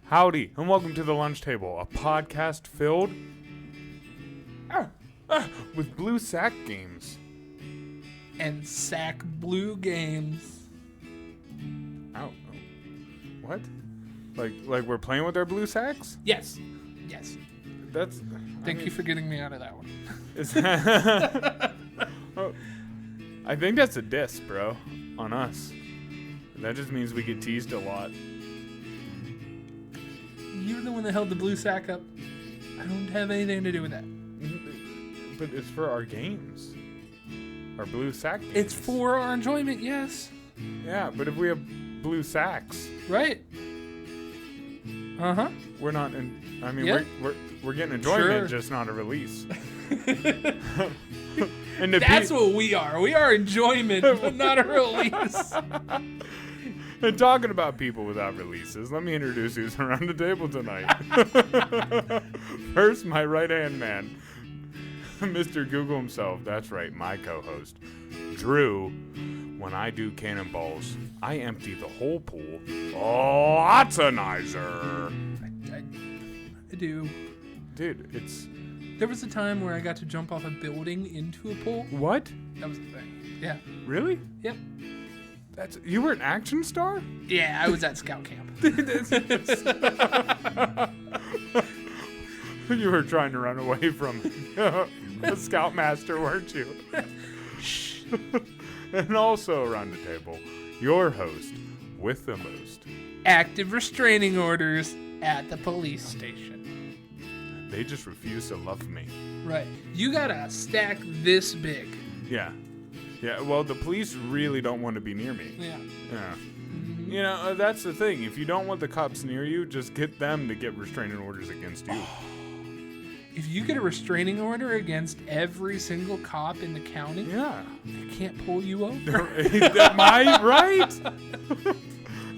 Howdy, and welcome to The Lunch Table, a podcast filled with blue sack games. And sack blue games. Ow. What? Like we're playing with our blue sacks? Yes. That's... Thank you for getting me out of that one. Is that... Oh, I think that's a diss, bro, on us. That just means we get teased a lot. You're the one that held the blue sack up. I don't have anything to do with that. But it's for our games. Our blue sack games. It's for our enjoyment, yes. Yeah, but if we have blue sacks... Right. Uh-huh. We're not in... I mean, yeah. we're getting enjoyment, Sure. just not a release. That's what we are. We are enjoyment, but not a release. And talking about people without releases, let me introduce who's around the table tonight. First, my right-hand man, Mr. Google himself. That's right, my co-host, Drew. When I do cannonballs, I empty the whole pool. Lotsanizer. I do. Dude, it's... There was a time where I got to jump off a building into a pool. What? That was the thing. Yeah. Really? Yep. You were an action star? Yeah, I was at scout camp. You were trying to run away from the scoutmaster, weren't you? And also around the table, your host with the most. Active restraining orders at the police station. They just refuse to love me. Right. You got a stack this big. Yeah. Yeah, well, the police really don't want to be near me. Yeah. Yeah. Mm-hmm. You know, that's the thing. If you don't want the cops near you, just get them to get restraining orders against you. If you get a restraining order against every single cop in the county, Yeah. they can't pull you over. Am I right?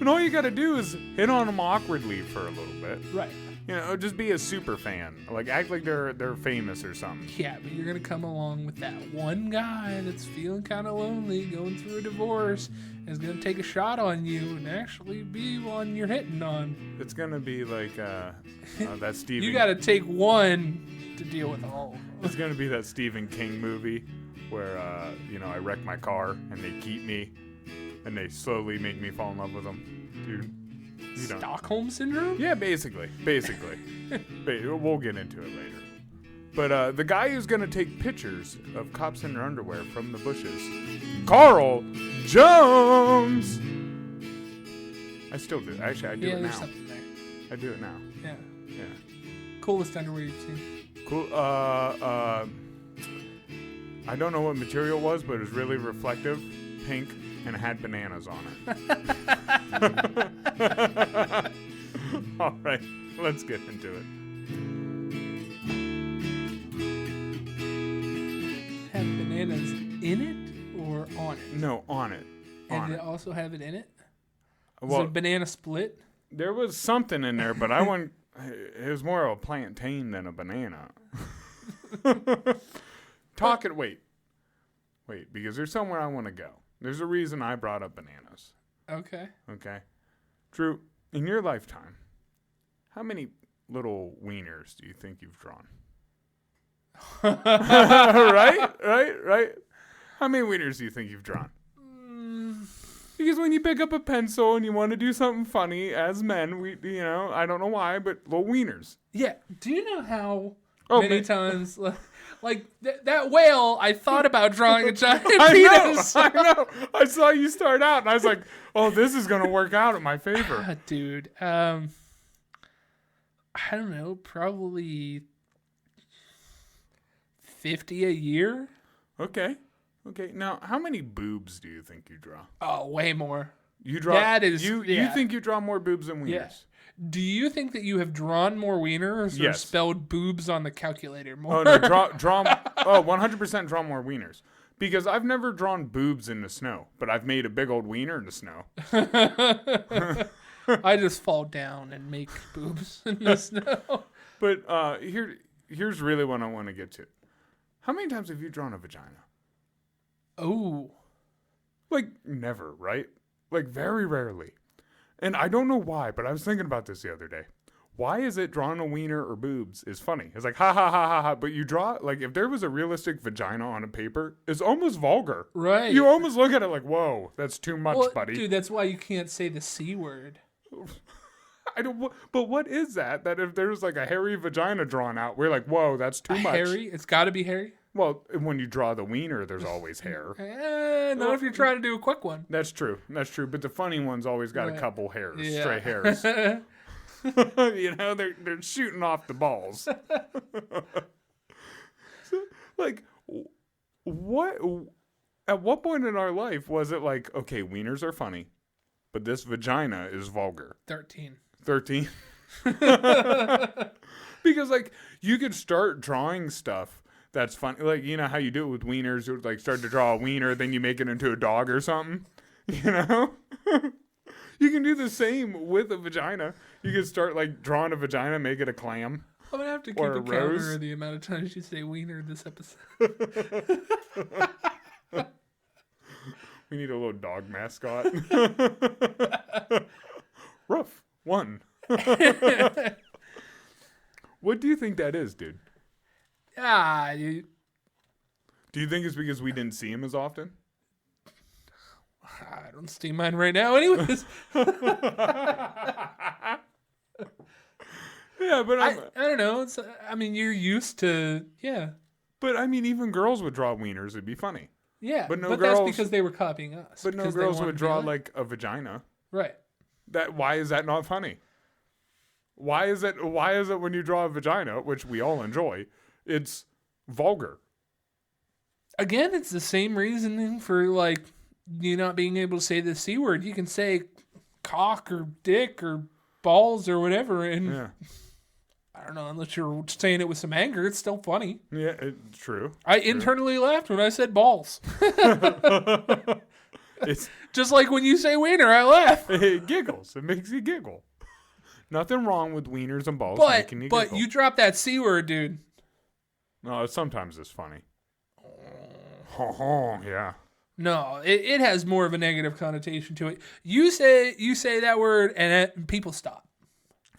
And all you got to do is hit on them awkwardly for a little bit. Right. You know, just be a super fan. Like, act like they're famous or something. Yeah, but you're going to come along with that one guy that's feeling kind of lonely, going through a divorce, and is going to take a shot on you and actually be one you're hitting on. It's going to be like that Stephen... You got to take one to deal with all. It's going to be that Stephen King movie where, I wreck my car and they keep me and they slowly make me fall in love with them. Dude. Stockholm Syndrome? Yeah, basically. We'll get into it later. But the guy who's going to take pictures of cops in their underwear from the bushes, Carl Jones. I still do. Actually, I do it there's now. Something there. I do it now. Yeah. Yeah. Coolest underwear you've seen. Cool. I don't know what material it was, but it was really reflective, pink, and it had bananas on it. All right, let's get into it. Have bananas in it or on it? No, on it. And did it also have it in it? Was Well, it a banana split? there was something in there, but it was more of a plantain than a banana. Wait, because there's somewhere I want to go. There's a reason I brought up bananas. Okay. Okay. Drew, in your lifetime, how many little wieners do you think you've drawn? Right? How many wieners do you think you've drawn? Because when you pick up a pencil and you want to do something funny, as men, I don't know why, but little wieners. Yeah. Do you know how many times, like that whale, I thought about drawing a giant penis? I know. I saw you start out, and I was like, oh, this is going to work out in my favor. Dude, I don't know, probably 50 a year? Okay. Now, how many boobs do you think you draw? Oh, way more. You draw. That is, you think you draw more boobs than wieners? Yeah. Do you think that you have drawn more wieners or Yes. spelled boobs on the calculator more? Oh, no, draw 100% draw more wieners. Because I've never drawn boobs in the snow, but I've made a big old wiener in the snow. I just fall down and make boobs in the snow. But here's really what I want to get to. How many times have you drawn a vagina? Oh. Like, never, right? Like, very rarely. And I don't know why, but I was thinking about this the other day. why is it drawing a wiener or boobs is funny? It's like, ha, ha, ha, ha, ha. But you draw, like, if there was a realistic vagina on a paper, it's almost vulgar. Right. You almost look at it like, whoa, that's too much, buddy. Dude, that's why you can't say the C word. But what is that? That if there's like a hairy vagina drawn out, we're like, whoa, that's too much. Hairy? It's got to be hairy? Well, when you draw the wiener, there's always hair. Not if you're trying to do a quick one. That's true. But the funny one's always got a couple hairs, Yeah. stray hairs. You know, they're shooting off the balls. So, like, what? At what point in our life was it like, okay, wieners are funny, but this vagina is vulgar? 13. 13? Because, like, you could start drawing stuff that's funny. Like, you know how you do it with wieners? You would, like, start to draw a wiener, then you make it into a dog or something. You know? You can do the same with a vagina. You can start, like, drawing a vagina, make it a clam. I'm going to have to keep Or a a counter rose. of the amount of times you say wiener this episode. We need a little dog mascot. Ruff. 1. What do you think that is, dude? You, Do you think it's because we didn't see him as often? I don't steam mine right now anyways. Yeah, but I don't know. I mean, you're used to, yeah. But I mean, even girls would draw wieners. It'd be funny. Yeah, But no that's girls- because they were copying us. But no because they girls wanted would to be draw like a vagina. Right. Why is that not funny? Why is it when you draw a vagina, which we all enjoy, it's vulgar? Again, it's the same reasoning for like you not being able to say the C word. You can say cock or dick or balls or whatever, and Yeah. I don't know, unless you're saying it with some anger, it's still funny. Yeah, it's true. I internally laughed when I said balls. It's Just like when you say wiener, I laugh. it giggles. It makes you giggle. Nothing wrong with wieners and balls But making you giggle. you drop that C word, dude. No, sometimes it's funny. Yeah. No, it has more of a negative connotation to it. You say that word and people stop.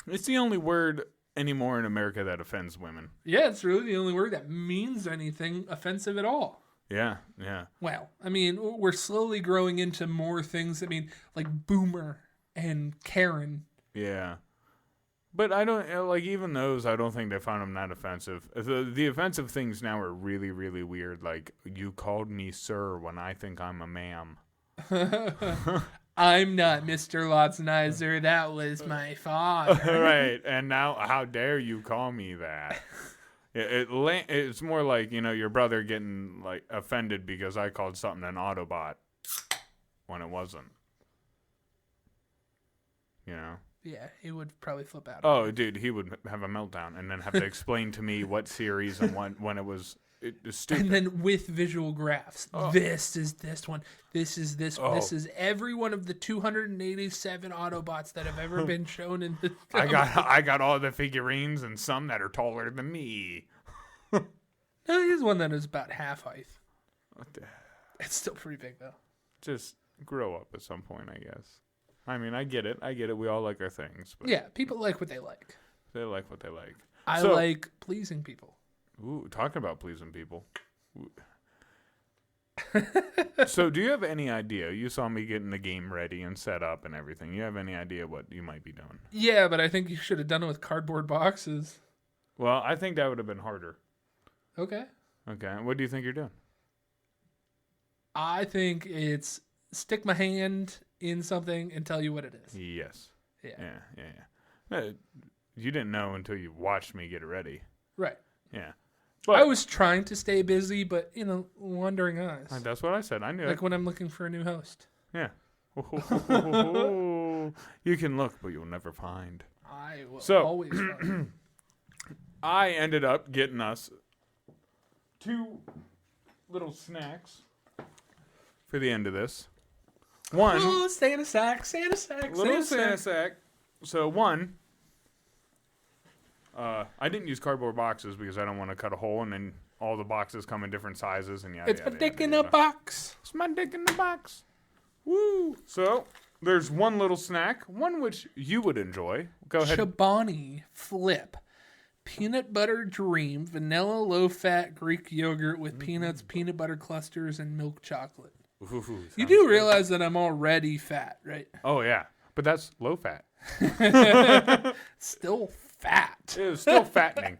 It's the only word anymore in America that offends women. Yeah, it's really the only word that means anything offensive at all. Yeah, yeah. Well, I mean, we're slowly growing into more things. I mean, like boomer and Karen. Yeah. But I don't, like, even those, I don't think they found them that offensive. The offensive things now are really, really weird. Like, you called me sir when I think I'm a ma'am. I'm not Mr. Lotzenizer. That was my father. Right. And now, how dare you call me that? It's more like, you know, your brother getting, like, offended because I called something an Autobot when it wasn't. You know? Yeah, he would probably flip out. Oh, dude, he would have a meltdown and then have to explain to me what series and when it was stupid. And then with visual graphs. Oh. This is this one. This is this one. Oh. This is every one of the 287 Autobots that have ever been shown in the I got all the figurines and some that are taller than me. No, he's one that is about half height. It's still pretty big though. Just grow up at some point, I guess. I mean, I get it. We all like our things. But Yeah, people like what they like. they like what they like. I So- like pleasing people. Ooh, talking about pleasing people. So, do you have any idea? You saw me getting the game ready and set up and everything. You have any idea what you might be doing? Yeah, but I think you should have done it with cardboard boxes. Well, I think that would have been harder. Okay. Okay. What do you think you're doing? I think it's stick my hand in something and tell you what it is. Yes. Yeah. Yeah. You didn't know until you watched me get it ready. Right. Yeah. I was trying to stay busy, but, wandering eyes. That's what I said. I knew Like it. when I'm looking for a new host. Yeah. You can look, but you'll never find. I will So- always find. I ended up getting us 2 little snacks for the end of this. One, Oh, Santa sack, Santa sack, little Santa Santa sack. sack. So one, I didn't use cardboard boxes because I don't want to cut a hole and then all the boxes come in different sizes and yada It's yada, my dick yada, in a yada. box. It's my dick in the box. Woo! So there's one little snack, one which you would enjoy. Go ahead. Chobani Flip. Peanut butter dream. Vanilla low-fat Greek yogurt with peanuts, peanut butter clusters, and milk chocolate. Ooh, You do realize that I'm already fat, right? Oh, yeah. But that's low fat. Still fat. It's still fattening.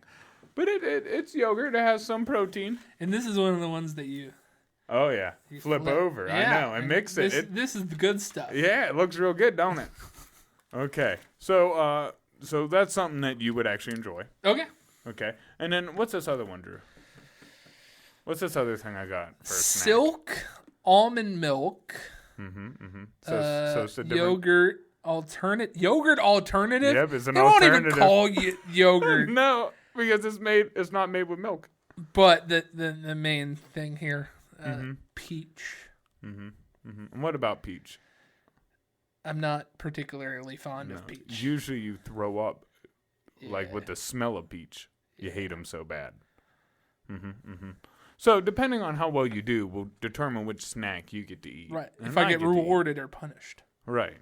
But it's yogurt. It has some protein. And this is one of the ones that you Oh, yeah. Flip over. Yeah, I know. And mix it. This is the good stuff. Yeah, it looks real good, don't it? Okay. So that's something that you would actually enjoy. Okay. Okay. And then what's this other one, Drew? What's this other thing I got for a snack? Silk almond milk. So it's a different... Yogurt alternative. Yep, it's an they alternative. They won't even call you yogurt. No, because it's not made with milk. But the main thing here, peach. And what about peach? I'm not particularly fond of peach. Usually you throw up, like with the smell of peach. You hate them so bad. So depending on how well you do, will determine which snack you get to eat. Right. And if I get rewarded or punished. Right.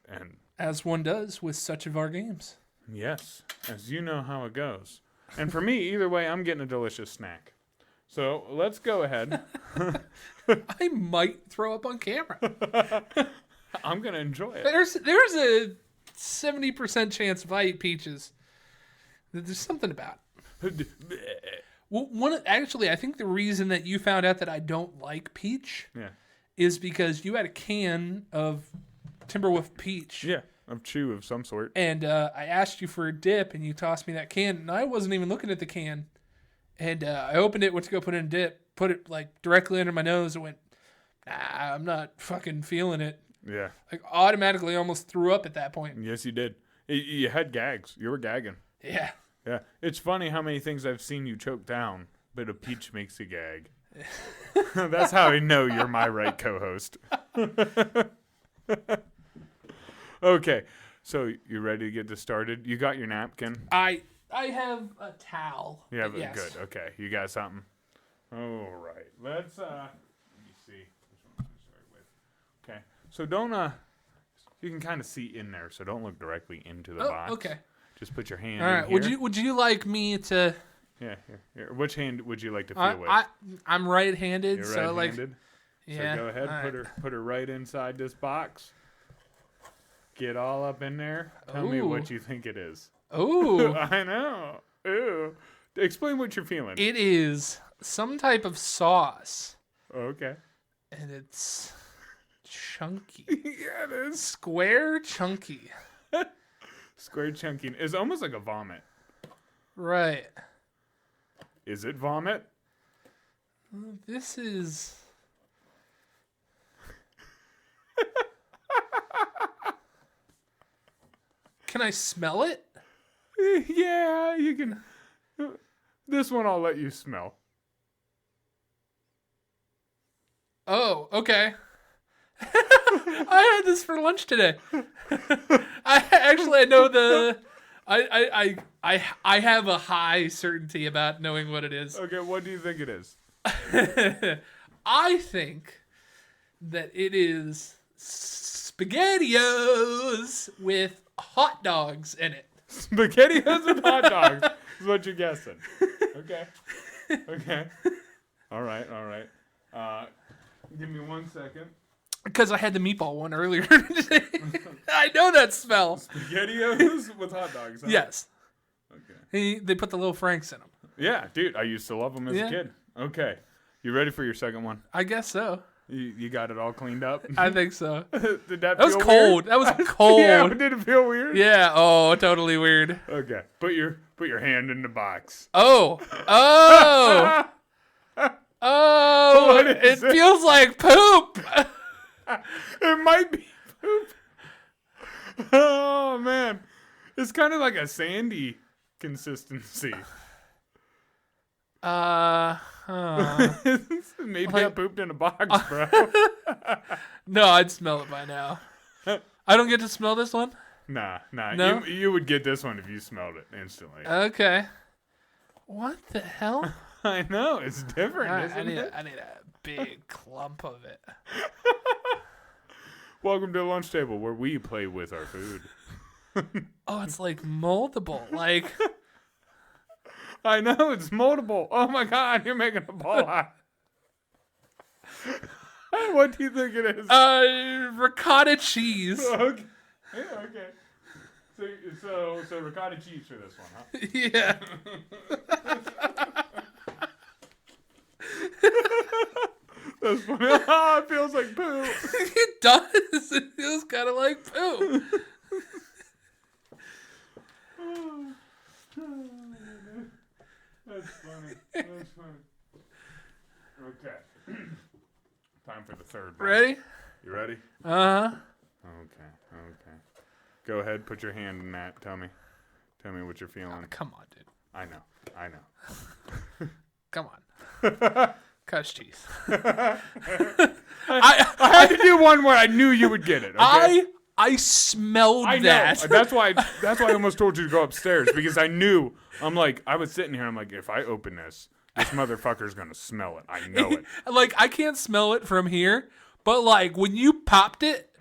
And as one does with such of our games. Yes, as you know how it goes. And for me, either way, I'm getting a delicious snack. So let's go ahead. I might throw up on camera. I'm going to enjoy it. There's a 70% chance if I eat peaches that there's something about it. Well, I think the reason that you found out that I don't like peach is because you had a can of Timberwolf peach. Yeah, of chew of some sort. And I asked you for a dip, and you tossed me that can, and I wasn't even looking at the can. And I opened it, went to go put in a dip, put it like directly under my nose, and went, nah, I'm not fucking feeling it. Yeah. Like automatically almost threw up at that point. Yes, you did. You had gags. You were gagging. Yeah. Yeah. It's funny how many things I've seen you choke down, but a peach makes you gag. That's how I know you're my right co-host. Okay. So you ready to get this started? You got your napkin? I have a towel. Yeah, yes. Good. Okay. You got something? All right. Let's let me see. Which one should I start with? Okay. So don't you can kind of see in there, so don't look directly into the box. Okay. Just put your hand all right. in here. Would you like me to Yeah, here. Which hand would you like to feel with? I'm right-handed, You're so right-handed? yeah. So go ahead, put her right inside this box. Get all up in there. Tell me what you think it is. Ooh. I know. Ooh. Explain what you're feeling. It is some type of sauce. Okay. And it's chunky. Yeah, it is. Square chunky. Square chunky. It's almost like a vomit. Right. Is it vomit? This is... Can I smell it? Yeah, you can. This one I'll let you smell. Oh, okay. I had this for lunch today. I know the... I have a high certainty about knowing what it is. Okay, what do you think it is? I think that it is SpaghettiOs with hot dogs in it. SpaghettiOs with hot dogs is what you're guessing. Okay. Okay. All right. Give me 1 second. Because I had the meatball one earlier today. I know that smell. SpaghettiOs with hot dogs. Huh? Yes. Okay. They put the little Franks in them. Yeah, dude. I used to love them as a kid. Okay. You ready for your second one? I guess so. You got it all cleaned up? I think so. Did that was feel cold. Weird? That was cold. Yeah, did it feel weird? Yeah. Oh, totally weird. Okay. Put your hand in the box. Oh. It feels like poop. It might be poop. Oh, man. It's kind of like a sandy consistency. Maybe I pooped in a box, bro. No, I'd smell it by now. I don't get to smell this one? Nah. No? You would get this one if you smelled it instantly. Okay. What the hell? I know. It's different, isn't it? I need a big clump of it. Welcome to the lunch table where we play with our food. Oh, it's like moldable. Like, I know, it's moldable. Oh my God, you're making a ball out. What do you think it is? Ricotta cheese. Okay. Yeah, okay. So ricotta cheese for this one, huh? Yeah. That's funny. It feels like poo. It does. It feels kind of like poo. That's funny. That's funny. Okay. Time for the third one. Ready? You ready? Uh-huh. Okay. Go ahead, put your hand in that. Tell me what you're feeling. Oh, come on, dude. I know. Come on. Cottage cheese. I had to do one where I knew you would get it. Okay? I smelled I know. that. That's why I almost told you to go upstairs, because I knew. I'm like, I was sitting here. I'm like, if I open this motherfucker's gonna smell it. I know it. Like, I can't smell it from here, but like when you popped it,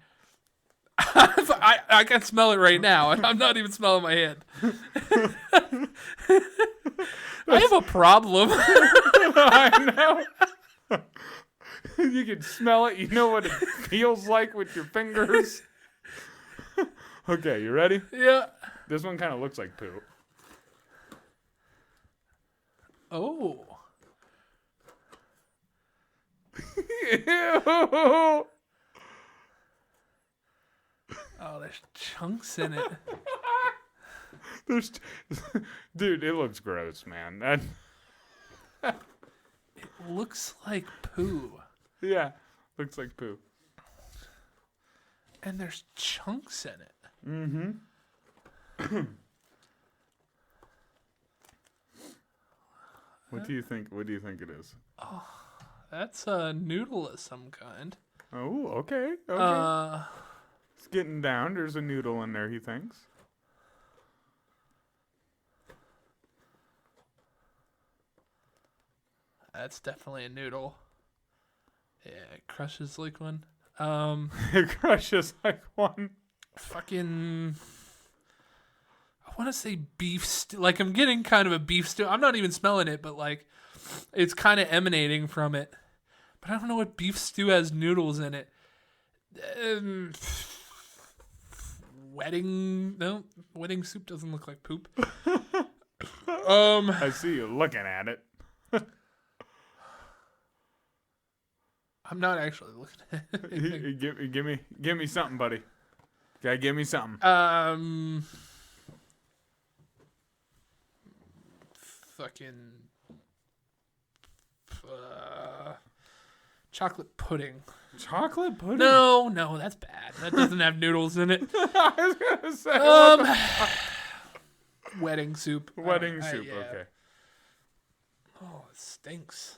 I can smell it right now, and I'm not even smelling my hand. I have a problem. I know. You can smell it. You know what it feels like with your fingers. Okay, you ready? Yeah. This one kind of looks like poo. Oh. Ew. Oh, there's chunks in it. Dude, it looks gross, man. It looks like poo. Yeah, looks like poo. And there's chunks in it. Mm-hmm. What do you think it is? Oh, that's a noodle of some kind. Oh, okay. It's getting down. There's a noodle in there, he thinks. That's definitely a noodle. Yeah, it crushes like one. It crushes like one. Fucking... I want to say beef stew. Like, I'm getting kind of a beef stew. I'm not even smelling it, but like, it's kind of emanating from it. But I don't know what beef stew has noodles in it. Wedding soup doesn't look like poop. I see you looking at it. I'm not actually looking at it. Give me something, buddy. Okay, give me something. Fucking chocolate pudding. Chocolate pudding? No, that's bad. That doesn't have noodles in it. I was gonna say. Wedding soup. Wedding soup. Yeah. Okay. Oh, it stinks.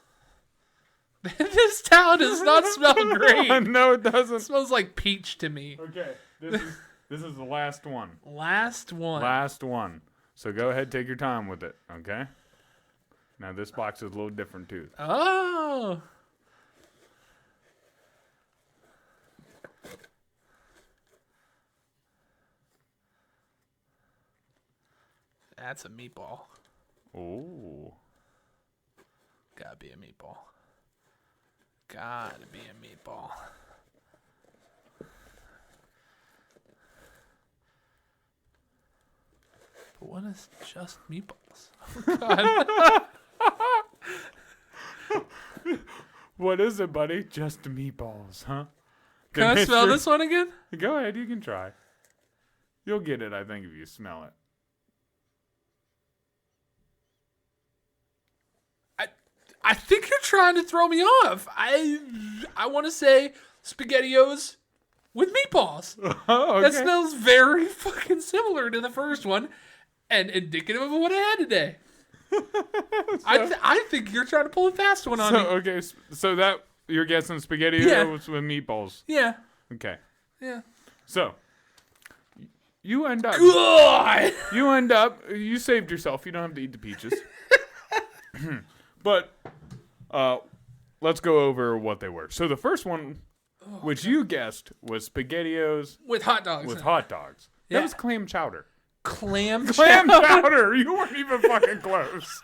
This town does not smell great. No, it doesn't. It smells like peach to me. Okay, this is the last one. Last one. Last one. So go ahead, take your time with it. Okay. Now this box is a little different too. Oh. That's a meatball. Oh. Gotta be a meatball. Gotta be a meatball. But what is just meatballs? Oh, God. What is it, buddy? Just meatballs, huh? Can I smell this one again? Go ahead, you can try. You'll get it, I think, if you smell it. I think you're trying to throw me off. I want to say SpaghettiOs with meatballs. Oh, okay. That smells very fucking similar to the first one and indicative of what I had today. I think you're trying to pull a fast one on me. Okay, so that you're guessing SpaghettiOs with meatballs. Yeah. Okay. Yeah. So you end up. God! You saved yourself. You don't have to eat the peaches. But let's go over what they were. So the first one which you guessed was SpaghettiOs with hot dogs. with hot dogs. Yeah. That was clam chowder. Clam Chowder! You weren't even fucking close.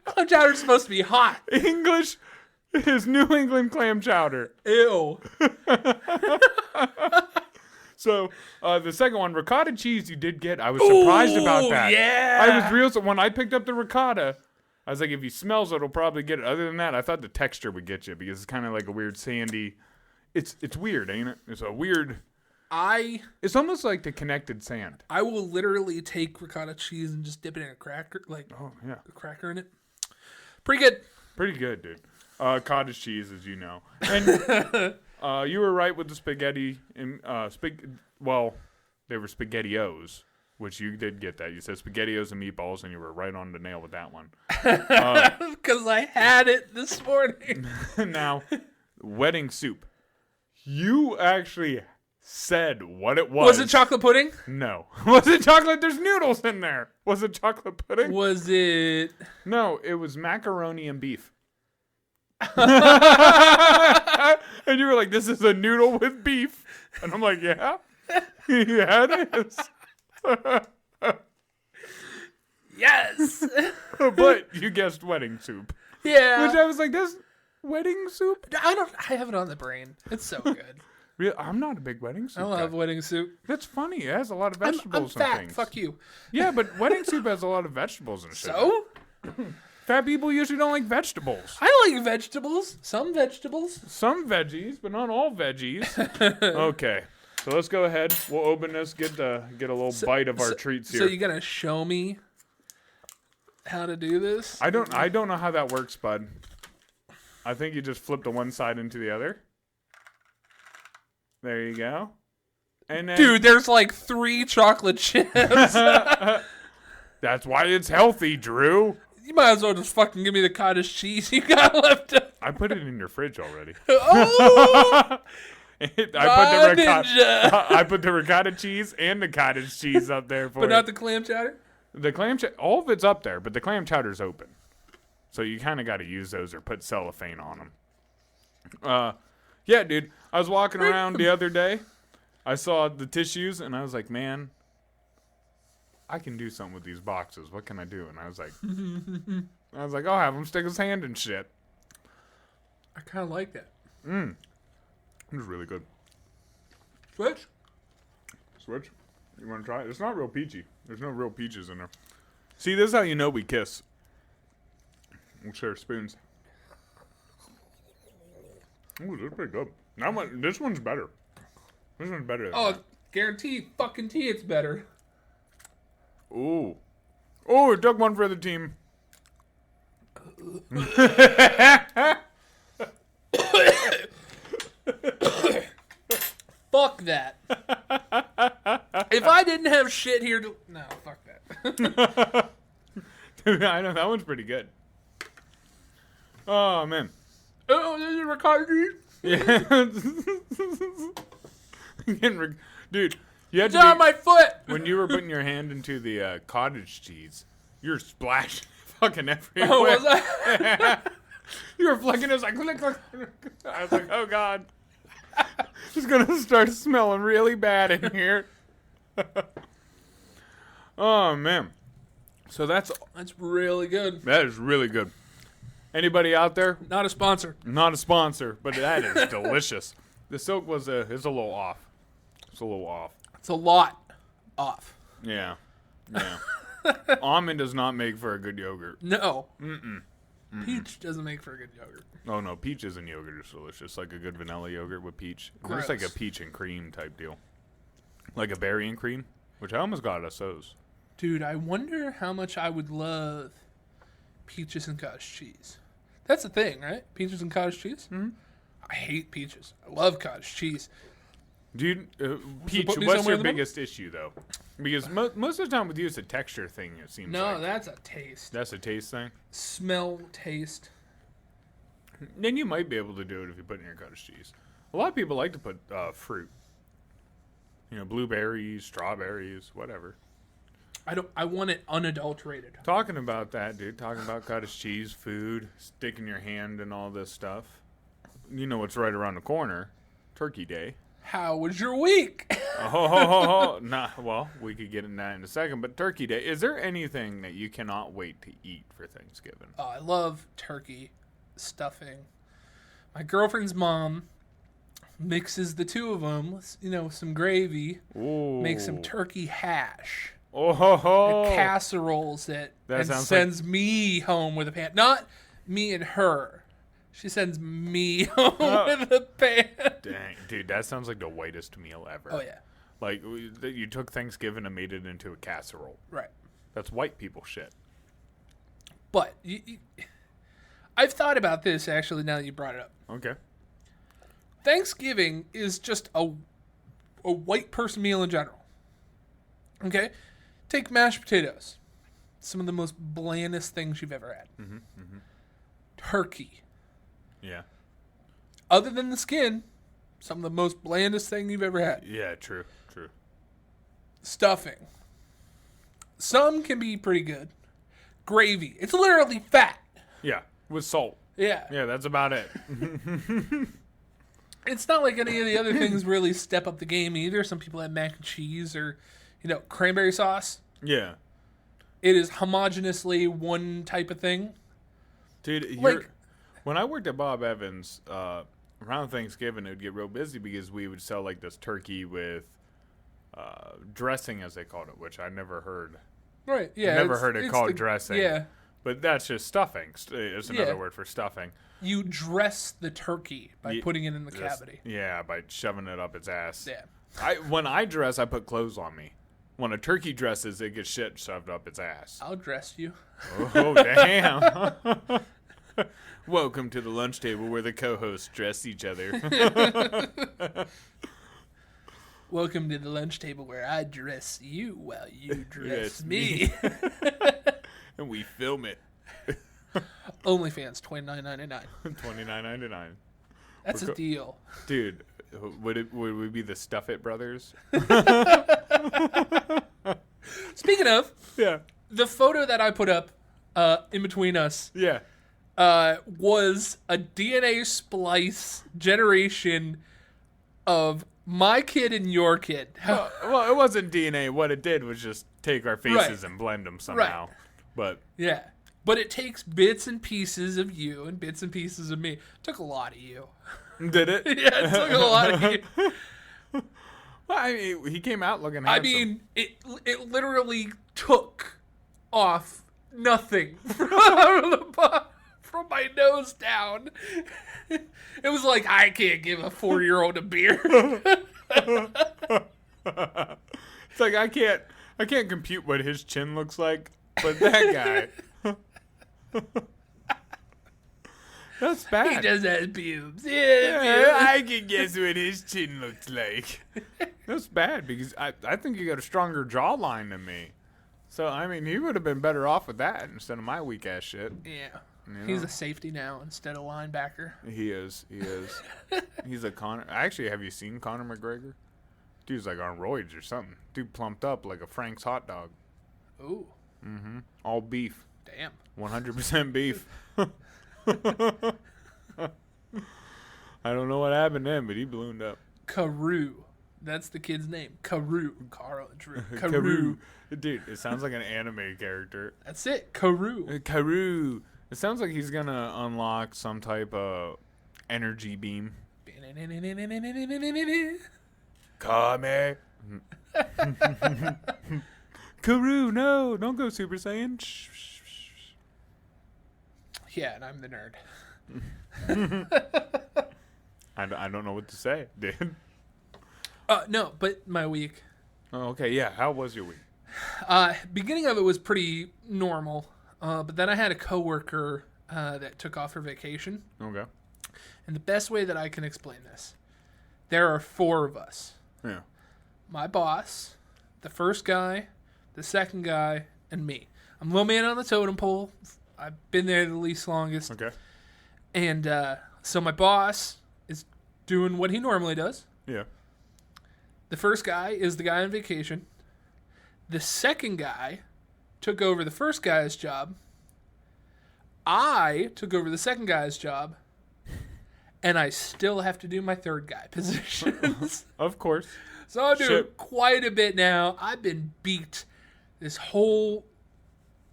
Clam chowder's supposed to be hot. English is New England clam chowder. Ew. So, the second one, ricotta cheese you did get. I was surprised about that. Yeah. I was real. So when I picked up the ricotta, I was like, if he smells it, he'll probably get it. Other than that, I thought the texture would get you because it's kind of like a weird sandy. It's weird, ain't it? It's a weird. It's almost like the connected sand. I will literally take ricotta cheese and just dip it in a cracker, like a cracker in it. Pretty good. Pretty good, dude. Cottage cheese, as you know. And you were right with the spaghetti. Well, they were SpaghettiOs, which you did get that. You said SpaghettiOs and meatballs, and you were right on the nail with that one. Because I had it this morning. Now, wedding soup. You actually said what it was. Was it chocolate pudding? No. Was it chocolate? There's noodles in there. Was it chocolate pudding? Was it? No, it was macaroni and beef. And you were like, this is a noodle with beef. And I'm like, yeah. Yeah, it is. Yes. But you guessed wedding soup. Yeah. Which I was like, this wedding soup? I have it on the brain. It's so good. I'm not a big wedding soup I guy. love wedding soup. That's funny. It has a lot of I'm vegetables fat. and things. Fuck you. Yeah, but wedding soup has a lot of vegetables and shit. So? Fat people usually don't like vegetables. I like vegetables. Some vegetables. Some veggies, but not all veggies. Okay. So let's go ahead. We'll open this, get a little bite of our treats here. So you gotta show me how to do this? I don't know how that works, bud. I think you just flip the one side into the other. There you go. And then, Dude, there's like 3 chocolate chips. that's why it's healthy, Drew. You might as well just fucking give me the cottage cheese you got left. I put it in your fridge already. Oh! I put the ricotta cheese and the cottage cheese up there for you. But not the clam chowder? The clam chowder, all of it's up there, but the clam chowder's open. So you kind of got to use those or put cellophane on them. Yeah, dude. I was walking around the other day. I saw the tissues, and I was like, man, I can do something with these boxes. What can I do? And I was like, I'll have him stick his hand in shit. I kind of like that. It was really good. Switch? You want to try it? It's not real peachy. There's no real peaches in there. See, this is how you know we kiss. We'll share spoons. Ooh, this is pretty good. This one's better. This one's better than that. Guarantee fucking tea it's better. Ooh. Oh, it took one for the team. Fuck that. If I didn't have shit here to... No, fuck that. Dude, I know, that one's pretty good. Oh, man. Oh, this is ricotta cheese? Yeah. Dude, you had It's on to my foot! when you were putting your hand into the cottage cheese, you were splashing fucking everywhere. Oh, was I? You were flicking it. It was like, click, click. I was like, oh, God. It's going to start smelling really bad in here. Oh, man. So that's really good. that is really good. Anybody out there? Not a sponsor. Not a sponsor, but that is delicious. The silk is a little off. It's a little off. It's a lot off. Yeah. Almond does not make for a good yogurt. No. Peach doesn't make for a good yogurt. Oh, no. Peaches and yogurt is delicious. Like a good vanilla yogurt with peach. It's like a peach and cream type deal. Like a berry and cream, which I almost got us those. Dude, I wonder how much I would love peaches and cottage cheese. That's the thing, right? Peaches and cottage cheese? Mm-hmm. I hate peaches. I love cottage cheese. Dude, peach, what's your biggest issue, though? Because most of the time with you, it's a texture thing, it seems like. No, that's a taste. That's a taste thing? Smell, taste. Then you might be able to do it if you put in your cottage cheese. A lot of people like to put fruit. You know, blueberries, strawberries, whatever. I want it unadulterated. Talking about that, dude. Talking about cottage cheese, food, sticking your hand in all this stuff. You know what's right around the corner? Turkey Day. How was your week? Nah, well, we could get into that in a second. But Turkey Day, is there anything that you cannot wait to eat for Thanksgiving? Oh, I love turkey stuffing. My girlfriend's mom mixes the two of them with, some gravy. Ooh. Makes some turkey hash. Oh, Casseroles and sends me home with a pan. Not me and her. She sends me home with a pan. Dang, dude, that sounds like the whitest meal ever. Oh, yeah. Like, you took Thanksgiving and made it into a casserole. Right. That's white people shit. But I've thought about this, actually, now that you brought it up. Okay. Thanksgiving is just a white person meal in general. Okay? Take mashed potatoes. Some of the most blandest things you've ever had. Mm-hmm, mm-hmm. Turkey. Yeah. Other than the skin, some of the most blandest thing you've ever had. Yeah, true. Stuffing. Some can be pretty good. Gravy. It's literally fat. Yeah, with salt. Yeah. Yeah, that's about it. It's not like any of the other things really step up the game either. Some people have mac and cheese or, cranberry sauce. Yeah. It is homogeneously one type of thing. Dude, when I worked at Bob Evans, around Thanksgiving, it would get real busy because we would sell like this turkey with dressing, as they called it, which I never heard. Right, yeah. I never heard it called dressing. Yeah. But that's just stuffing. It's another word for stuffing. You dress the turkey by putting it in the cavity. Yeah, by shoving it up its ass. Yeah. When I dress, I put clothes on me. When a turkey dresses, it gets shit shoved up its ass. I'll dress you. Oh, damn. Welcome to the lunch table where the co-hosts dress each other. Welcome to the lunch table where I dress you while you dress me. And we film it. OnlyFans, $29.99. $29.99. That's a deal. Dude, would we be the Stuff It Brothers? Speaking of, yeah, the photo that I put up in between us was a DNA splice generation of my kid and your kid. Well, it wasn't DNA. What it did was just take our faces and blend them somehow. Right. But yeah. But it takes bits and pieces of you and bits and pieces of me. It took a lot of you. Did it? Yeah, it took a lot of you. Well, I mean, he came out looking handsome. I mean, it literally took off nothing from my nose down. It was like, I can't give a 4-year-old a beer. It's like I can't compute what his chin looks like, but that guy. That's bad. He does have pubes. Yeah, I can guess what his chin looks like. That's bad because I think you got a stronger jawline than me. So, I mean, he would have been better off with that instead of my weak ass shit. Yeah. He's a safety now instead of linebacker. He is. He's a Conor. Actually, have you seen Conor McGregor? Dude's like on roids or something. Dude plumped up like a Frank's hot dog. Ooh. Mm-hmm. All beef. Damn. 100% beef. I don't know what happened then, but he ballooned up. Carew. That's the kid's name. Carew. Carl and Drew. Carew. Dude, it sounds like an anime character. That's it. Carew. Carew. It sounds like he's going to unlock some type of energy beam. Come here. Carew, no. Don't go Super Saiyan. Shh. Yeah, and I'm the nerd. I don't know what to say, dude. No, but my week. Oh, okay, yeah. How was your week? Beginning of it was pretty normal, but then I had a coworker that took off her vacation. Okay. And the best way that I can explain this, there are 4 of us. Yeah. My boss, the first guy, the second guy, and me. I'm low man on the totem pole. I've been there the least longest. Okay. And so my boss is doing what he normally does. Yeah. The first guy is the guy on vacation. The second guy took over the first guy's job. I took over the second guy's job. And I still have to do my third guy positions. Of course. So I'm doing quite a bit now. I've been beat this whole...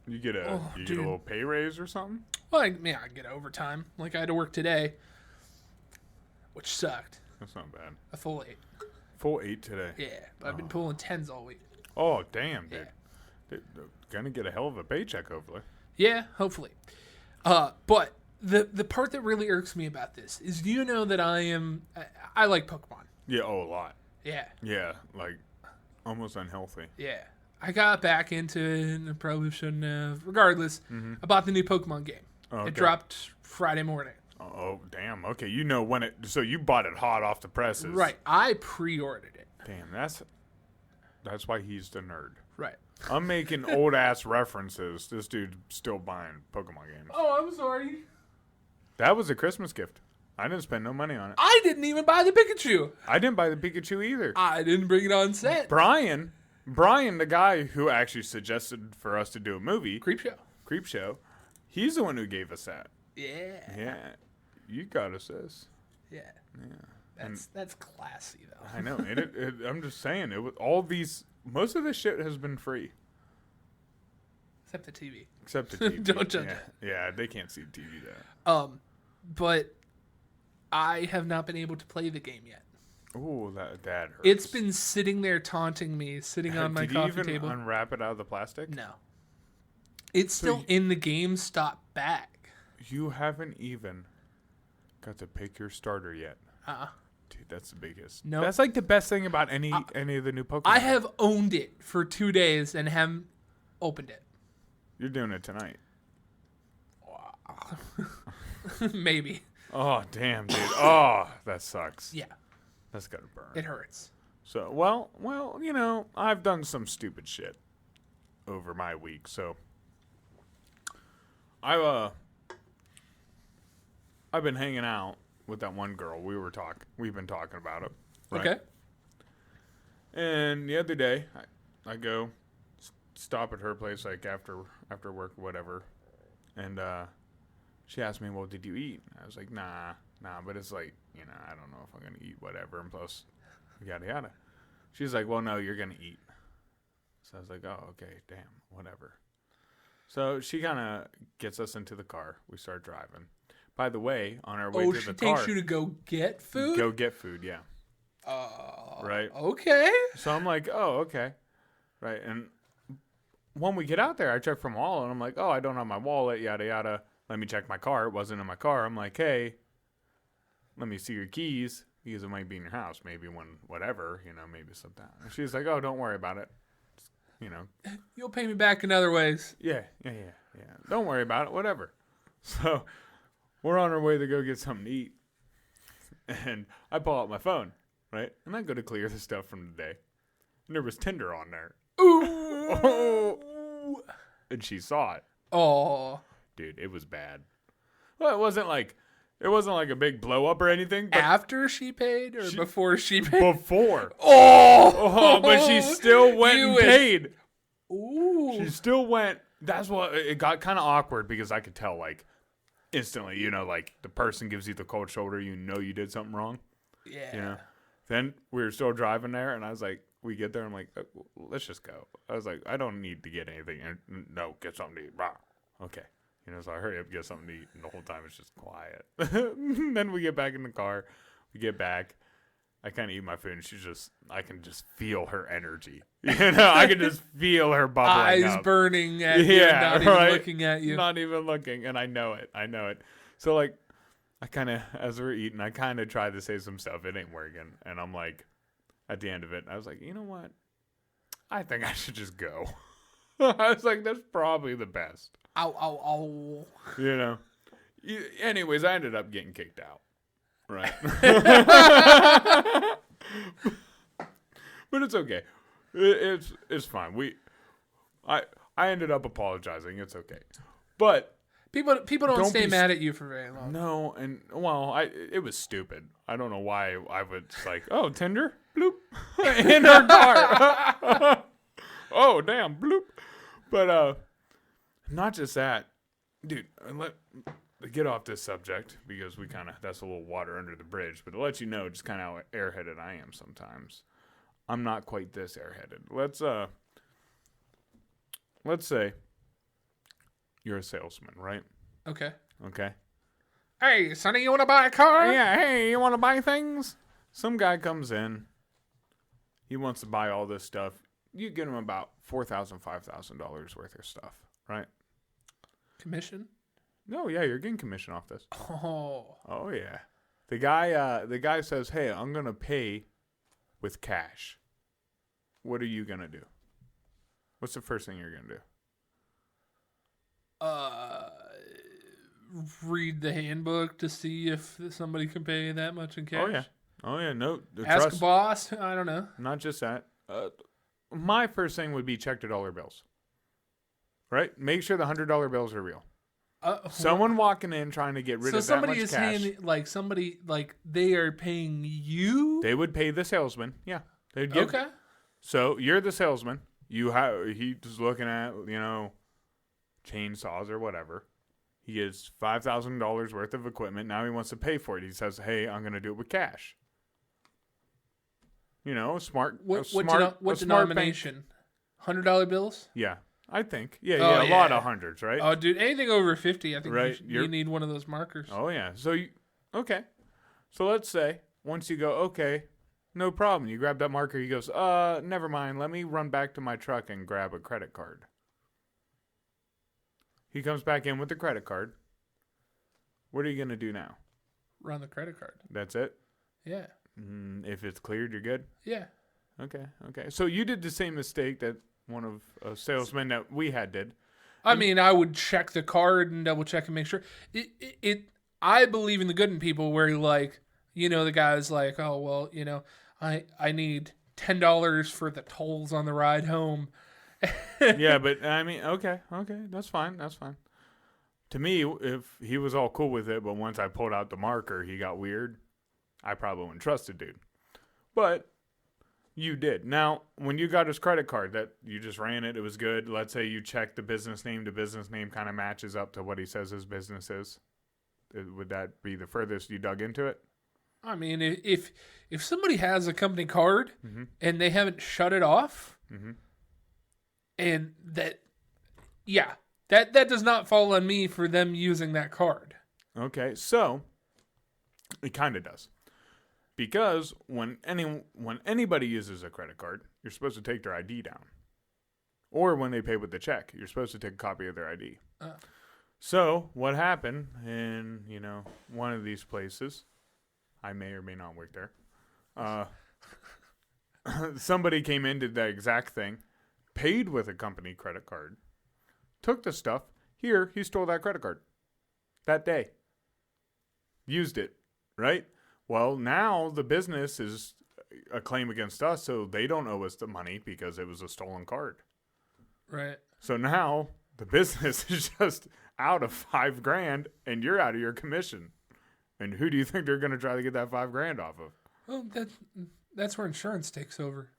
You get a little pay raise or something? Well, I get overtime. Like, I had to work today, which sucked. That's not bad. A full 8. Full 8 today? Yeah, but I've been pulling 10s all week. Oh, damn, dude. Yeah. They're going to get a hell of a paycheck, hopefully. Yeah, hopefully. But the part that really irks me about this is, do you know that I like Pokemon? Yeah, a lot. Yeah. Yeah, like, almost unhealthy. Yeah. I got back into it, and I probably shouldn't have. Regardless, I bought the new Pokemon game. Oh, okay. It dropped Friday morning. Oh, damn. Okay, you know when it... So you bought it hot off the presses. Right. I pre-ordered it. Damn, that's why he's the nerd. Right. I'm making old-ass references. This dude's still buying Pokemon games. Oh, I'm sorry. That was a Christmas gift. I didn't spend no money on it. I didn't even buy the Pikachu. I didn't buy the Pikachu either. I didn't bring it on set. Brian, the guy who actually suggested for us to do a movie. Creepshow. He's the one who gave us that. Yeah. Yeah. You got us this. Yeah. Yeah. That's classy, though. I know. I'm just saying, most of this shit has been free. Except the TV. Except the TV. Don't judge it. Yeah, they can't see the TV there. But I have not been able to play the game yet. Ooh, that hurts. It's been sitting there taunting me, sitting on my coffee table. Did you even unwrap it out of the plastic? No. It's still in the GameStop bag. You haven't even got to pick your starter yet. Dude, that's the biggest. No. That's like the best thing about any of the new Pokemon. I have owned it for 2 days and haven't opened it. You're doing it tonight. Maybe. Oh, damn, dude. Oh, that sucks. Yeah. That's gotta burn. It hurts. So, well, you know, I've done some stupid shit over my week, so I've been hanging out with that one girl. We've been talking about it. Right? Okay. And the other day, I go stop at her place, like after work or whatever, and she asked me, well, did you eat? I was like, nah, but it's like, you know, I don't know if I'm going to eat whatever, and plus, yada, yada. She's like, well, no, you're going to eat. So I was like, oh, okay, damn, whatever. So she kind of gets us into the car. We start driving. By the way, on our way to the car. Oh, she takes you to go get food? Go get food, yeah. Right. Okay. So I'm like, oh, okay. Right, and when we get out there, I check for my wallet, and I'm like, oh, I don't have my wallet, yada, yada. Let me check my car. It wasn't in my car. I'm like, hey, let me see your keys, because it might be in your house. Maybe whatever, you know, maybe something. And she's like, oh, don't worry about it. Just, you know. You'll pay me back in other ways. Yeah. Don't worry about it, whatever. So we're on our way to go get something to eat. And I pull out my phone, right? And I go to clear the stuff from the day. And there was Tinder on there. Ooh. And she saw it. Oh. Dude, it was bad. Well, it wasn't like a big blow up or anything. But after she paid or before she paid? Before. Oh, but she still went and paid. Ooh. She still went. That's what it got kind of awkward because I could tell like instantly, you know, like the person gives you the cold shoulder, you know you did something wrong. Yeah. You know. Then we were still driving there, and I was like, we get there, I'm like, let's just go. I was like, I don't need to get anything. And no, get something to eat. Rah. Okay. You know, so I hurry up, get something to eat, and the whole time it's just quiet. Then we get back in the car. We get back. I kind of eat my food, and I can just feel her energy. You know, I can just feel her bubbling Eyes up. burning at you, not even looking at you. Not even looking, and I know it. So, like, I kind of, as we're eating, I kind of tried to say some stuff. It ain't working. And I'm like, at the end of it, I was like, you know what? I think I should just go. I was like, that's probably the best. Ow. You know? Anyways, I ended up getting kicked out. Right. But it's okay. It's fine. I ended up apologizing. It's okay. But people don't stay mad at you for very long. No, and well, it was stupid. I don't know why I was like, oh, Tinder, bloop, in her car. Oh, damn, bloop. But not just that, dude. To get off this subject because that's a little water under the bridge. But to let you know, just kind of how airheaded I am sometimes. I'm not quite this airheaded. Let's say you're a salesman, right? Okay. Okay. Hey, Sonny, you want to buy a car? Yeah. Hey, you want to buy things? Some guy comes in. He wants to buy all this stuff. You get him about $4,000, $5,000 worth of stuff, right? Commission? No, yeah, you're getting commission off this. Oh, yeah. The guy says, "Hey, I'm gonna pay with cash." What are you gonna do? What's the first thing you're gonna do? Read the handbook to see if somebody can pay that much in cash. Oh yeah. No. Ask a boss. I don't know. Not just that. My first thing would be check the dollar bills. Right? Make sure the $100 bills are real. Someone walking in trying to get rid of that much cash. So somebody they are paying you? They would pay the salesman. Yeah. Okay. So you're the salesman. He's looking at, chainsaws or whatever. He gets $5,000 worth of equipment. Now he wants to pay for it. He says, "Hey, I'm going to do it with cash." Smart. What's denomination? $100 bills? Yeah. I think. Yeah, a lot of hundreds, right? Oh, dude, anything over 50, I think right. you need one of those markers. Oh, yeah. So, okay. So let's say, once you go, okay, no problem. You grab that marker. He goes, never mind. Let me run back to my truck and grab a credit card. He comes back in with the credit card. What are you going to do now? Run the credit card. That's it? Yeah. If it's cleared, you're good? Yeah. Okay. So you did the same mistake that one of a salesman that we had did. I mean, I would check the card and double check and make sure. I believe in the good in people where the guy's like, "Oh, well, I need $10 for the tolls on the ride home." Yeah, but I mean, okay, that's fine. To me, if he was all cool with it, but once I pulled out the marker, he got weird, I probably wouldn't trust the dude. But you did. Now, when you got his credit card, that you just ran it, it was good. Let's say you checked the business name kind of matches up to what he says his business is. Would that be the furthest you dug into it? I mean, if somebody has a company card and they haven't shut it off, and that does not fall on me for them using that card. Okay, so it kind of does. Because when anybody uses a credit card, you're supposed to take their ID down. Or when they pay with the check, you're supposed to take a copy of their ID. So what happened in, one of these places, I may or may not work there, somebody came in, did that exact thing, paid with a company credit card, took the stuff. Here, he stole that credit card that day. Used it, right? Well, now the business is a claim against us, so they don't owe us the money because it was a stolen card. Right. So now the business is just out of $5,000 and you're out of your commission. And who do you think they're going to try to get that $5,000 off of? Well, that's where insurance takes over.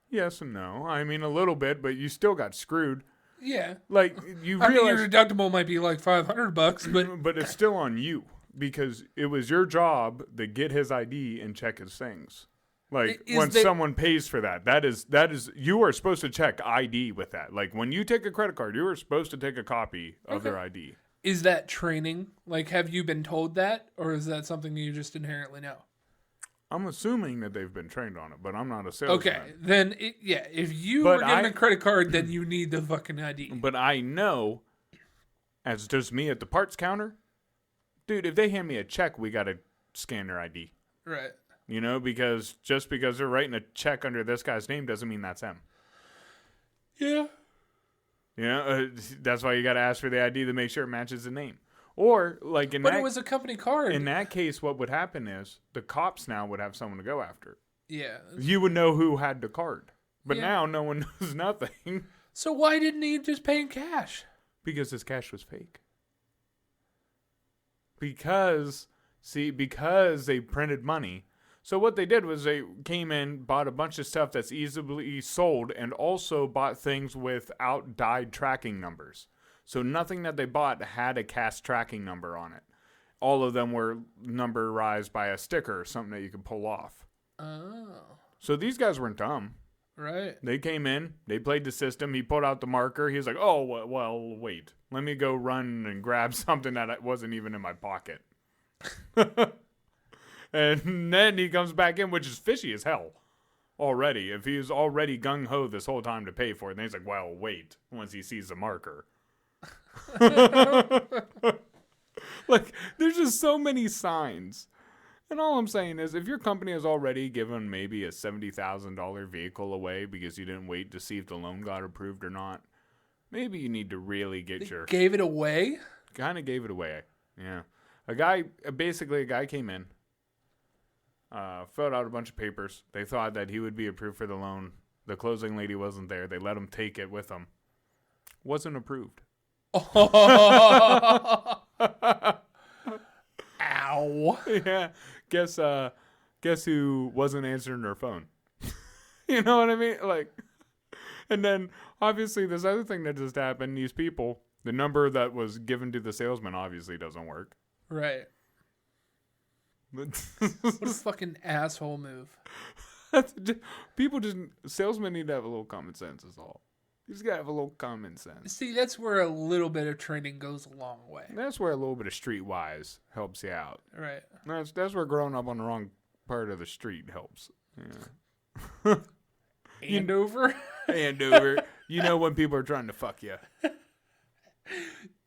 Yes and no. I mean, a little bit, but you still got screwed. Yeah. You realize your deductible might be like $500, but it's still on you. Because it was your job to get his ID and check his things. Someone pays for that is you are supposed to check ID with that. Like when you take a credit card, you are supposed to take a copy of their ID. Is that training? Have you been told that, or is that something you just inherently know? I'm assuming that they've been trained on it, but I'm not a salesman. Okay, then if you were getting a credit card, then you need the fucking ID. But I know, as just me at the parts counter. Dude, if they hand me a check, we got to scan their ID. Right. Because just because they're writing a check under this guy's name doesn't mean that's him. Yeah. That's why you got to ask for the ID to make sure it matches the name. Or, but it was a company card. In that case, what would happen is the cops now would have someone to go after. Yeah. You would know who had the card. But now no one knows nothing. So why didn't he just pay in cash? Because his cash was fake. Because they printed money, So what they did was they came in, bought a bunch of stuff that's easily sold, and also bought things without dyed tracking numbers. So nothing that they bought had a cast tracking number on it. All of them were numberized by a sticker or something that you could pull off. Oh. So these guys weren't dumb. Right. They came in, they played the system, he pulled out the marker, he was like, oh, well, wait. Let me go run and grab something that wasn't even in my pocket. And then he comes back in, which is fishy as hell already. If he was already gung-ho this whole time to pay for it, then he's like, well, wait, once he sees the marker. Like, there's just so many signs. And all I'm saying is, if your company has already given maybe a $70,000 vehicle away because you didn't wait to see if the loan got approved or not, maybe you need to really get Gave it away? Kind of gave it away, yeah. A guy came in, filled out a bunch of papers. They thought that he would be approved for the loan. The closing lady wasn't there. They let him take it with them. Wasn't approved. Ow. Yeah. Guess who wasn't answering her phone? You know what I mean? Like, and then obviously this other thing that just happened, these people, the number that was given to the salesman obviously doesn't work. Right. What a fucking asshole move. Salesmen need to have a little common sense is all. You just gotta have a little common sense. See, that's where a little bit of training goes a long way. That's where a little bit of streetwise helps you out. Right. That's where growing up on the wrong part of the street helps. Yeah. Andover? Andover. You know when people are trying to fuck you.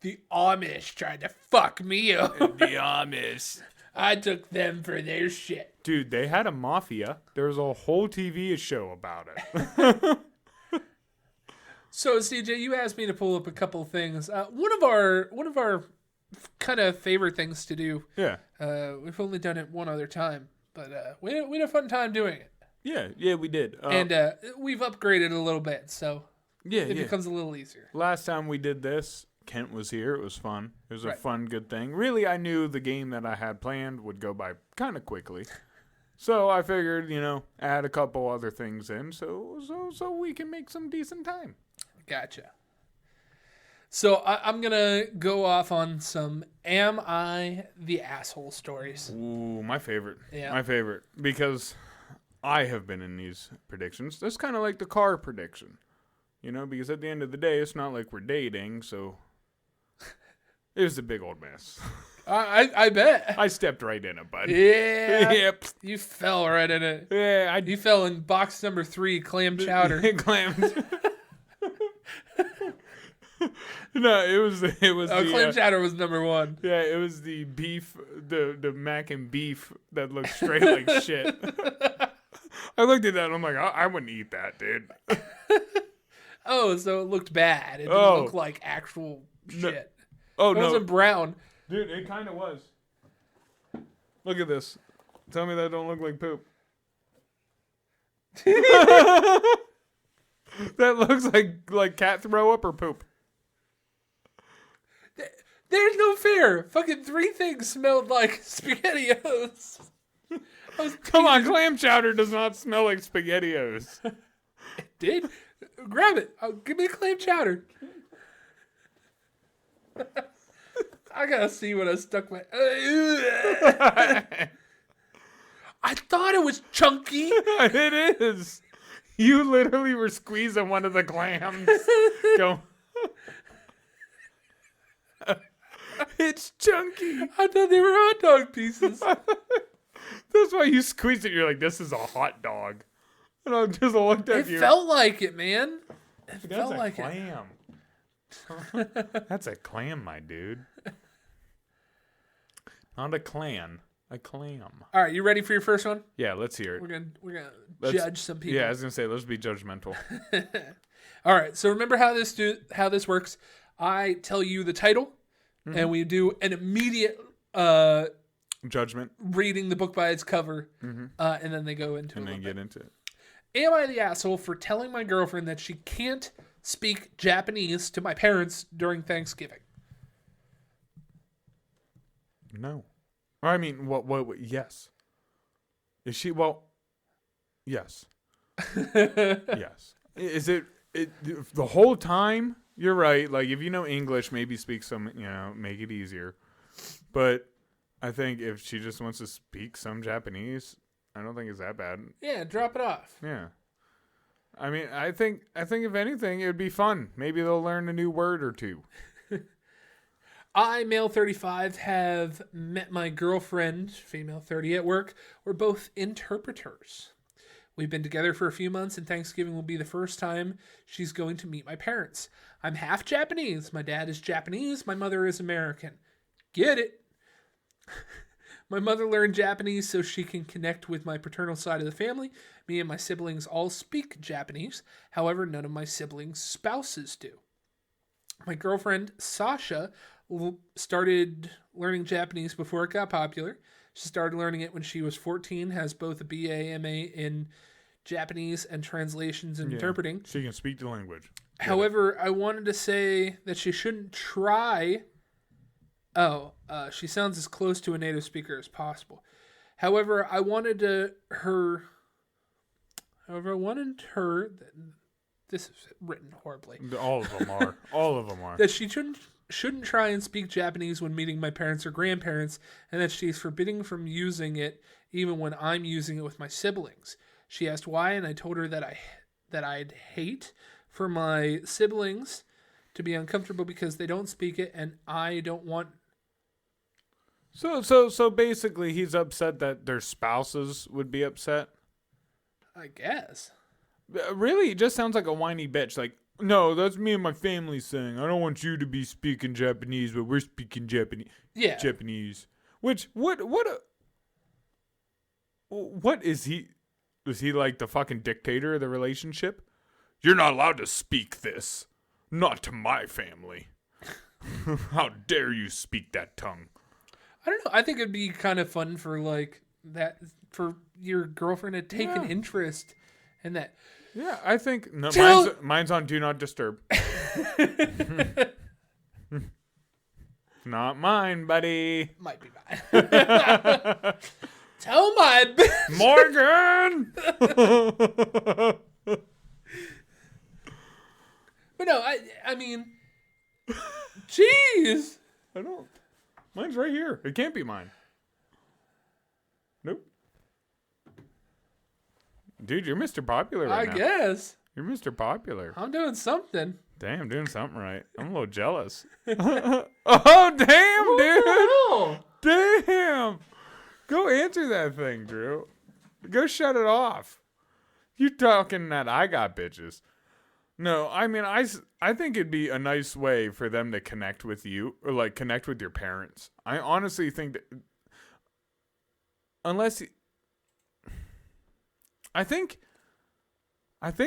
The Amish tried to fuck me up. The Amish. I took them for their shit. Dude, they had a mafia. There was a whole TV show about it. So, CJ, you asked me to pull up a couple of things. One of our kind of favorite things to do. Yeah. We've only done it one other time, but we had a fun time doing it. Yeah, we did. And we've upgraded a little bit, so it becomes a little easier. Last time we did this, Kent was here. It was fun. It was a fun, good thing. Really, I knew the game that I had planned would go by kind of quickly. So I figured, add a couple other things in so we can make some decent time. Gotcha. So I'm going to go off on some Am I the Asshole stories. Ooh, my favorite. Yeah. My favorite. Because I have been in these predictions. That's kind of like the car prediction. Because at the end of the day, it's not like we're dating, so it was a big old mess. I bet. I stepped right in it, bud. Yeah. Yep. You fell right in it. Yeah. You fell in box number 3, clam chowder. No, it was. Clam chowder was number 1. Yeah, it was the beef, the mac and beef that looked straight like shit. I looked at that and I'm like, I wouldn't eat that, dude. Oh, so it looked bad. It didn't look like actual shit. Oh, it wasn't brown. Dude, it kind of was. Look at this. Tell me that don't look like poop. That looks like cat throw up or poop. There's no fair. Fucking 3 things smelled like SpaghettiOs. Come on, clam chowder does not smell like SpaghettiOs. It did. Grab it. Give me the clam chowder. I gotta see what I stuck my. I thought it was chunky. It is. You literally were squeezing one of the clams. Go. It's chunky. I thought they were hot dog pieces. That's why you squeezed it. You're like, this is a hot dog. And I just looked at you. It felt like it, man. It That's felt a like clam. That's a clam, my dude. Not a clan. A clam. All right, you ready for your first one? Yeah, let's hear it. We're gonna judge some people. Yeah, I was gonna say let's be judgmental. All right, so remember how this works. I tell you the title, and we do an immediate judgment, reading the book by its cover, and then they go into and it. then get into it. Am I the asshole for telling my girlfriend that she can't speak Japanese to my parents during Thanksgiving? No. I mean, what yes. Is she? Well, yes. Yes. Is it the whole time? You're right. Like, if you know English, maybe speak some, make it easier. But I think if she just wants to speak some Japanese, I don't think it's that bad. Yeah, drop it off. Yeah. I mean, I think if anything, it would be fun. Maybe they'll learn a new word or two. I, male 35, have met my girlfriend, female 30, at work. We're both interpreters. We've been together for a few months, and Thanksgiving will be the first time she's going to meet my parents. I'm half Japanese. My dad is Japanese. My mother is American. Get it? My mother learned Japanese so she can connect with my paternal side of the family. Me and my siblings all speak Japanese. However, none of my siblings' spouses do. My girlfriend, Sasha, started learning Japanese before it got popular. She started learning it when she was 14, has both a BA, MA in Japanese and translations and interpreting. She can speak the language. However, I wanted to say that she shouldn't try... she sounds as close to a native speaker as possible. However, I wanted her... This is written horribly. All of them are. All of them are. That she shouldn't try and speak Japanese when meeting my parents or grandparents, and that she's forbidden from using it even when I'm using it with my siblings. She asked why, and I told her that I'd hate for my siblings to be uncomfortable because they don't speak it, and I don't want... So basically he's upset that their spouses would be upset? I guess. Really? It just sounds like a whiny bitch. Like, no, that's me and my family saying, I don't want you to be speaking Japanese, but we're speaking Japanese. Yeah. Japanese. Which, what is he? Is he like the fucking dictator of the relationship? You're not allowed to speak this. Not to my family. How dare you speak that tongue? I don't know. I think it'd be kind of fun for for your girlfriend to take an interest in that. Yeah, I think mine's on Do Not Disturb. Not mine, buddy. Might be mine. Tell my bitch. Morgan. But no, I mean, jeez. I don't. Mine's right here. It can't be mine. Nope. Dude, you're Mr. Popular right now. I guess. You're Mr. Popular. I'm doing something. Damn, I'm doing something right. I'm a little jealous. Oh, damn, dude. Damn. Go answer that thing, Drew. Go shut it off. You talking that I got bitches. No, I mean, I think it'd be a nice way for them to connect with you, or like connect with your parents. I honestly think that I think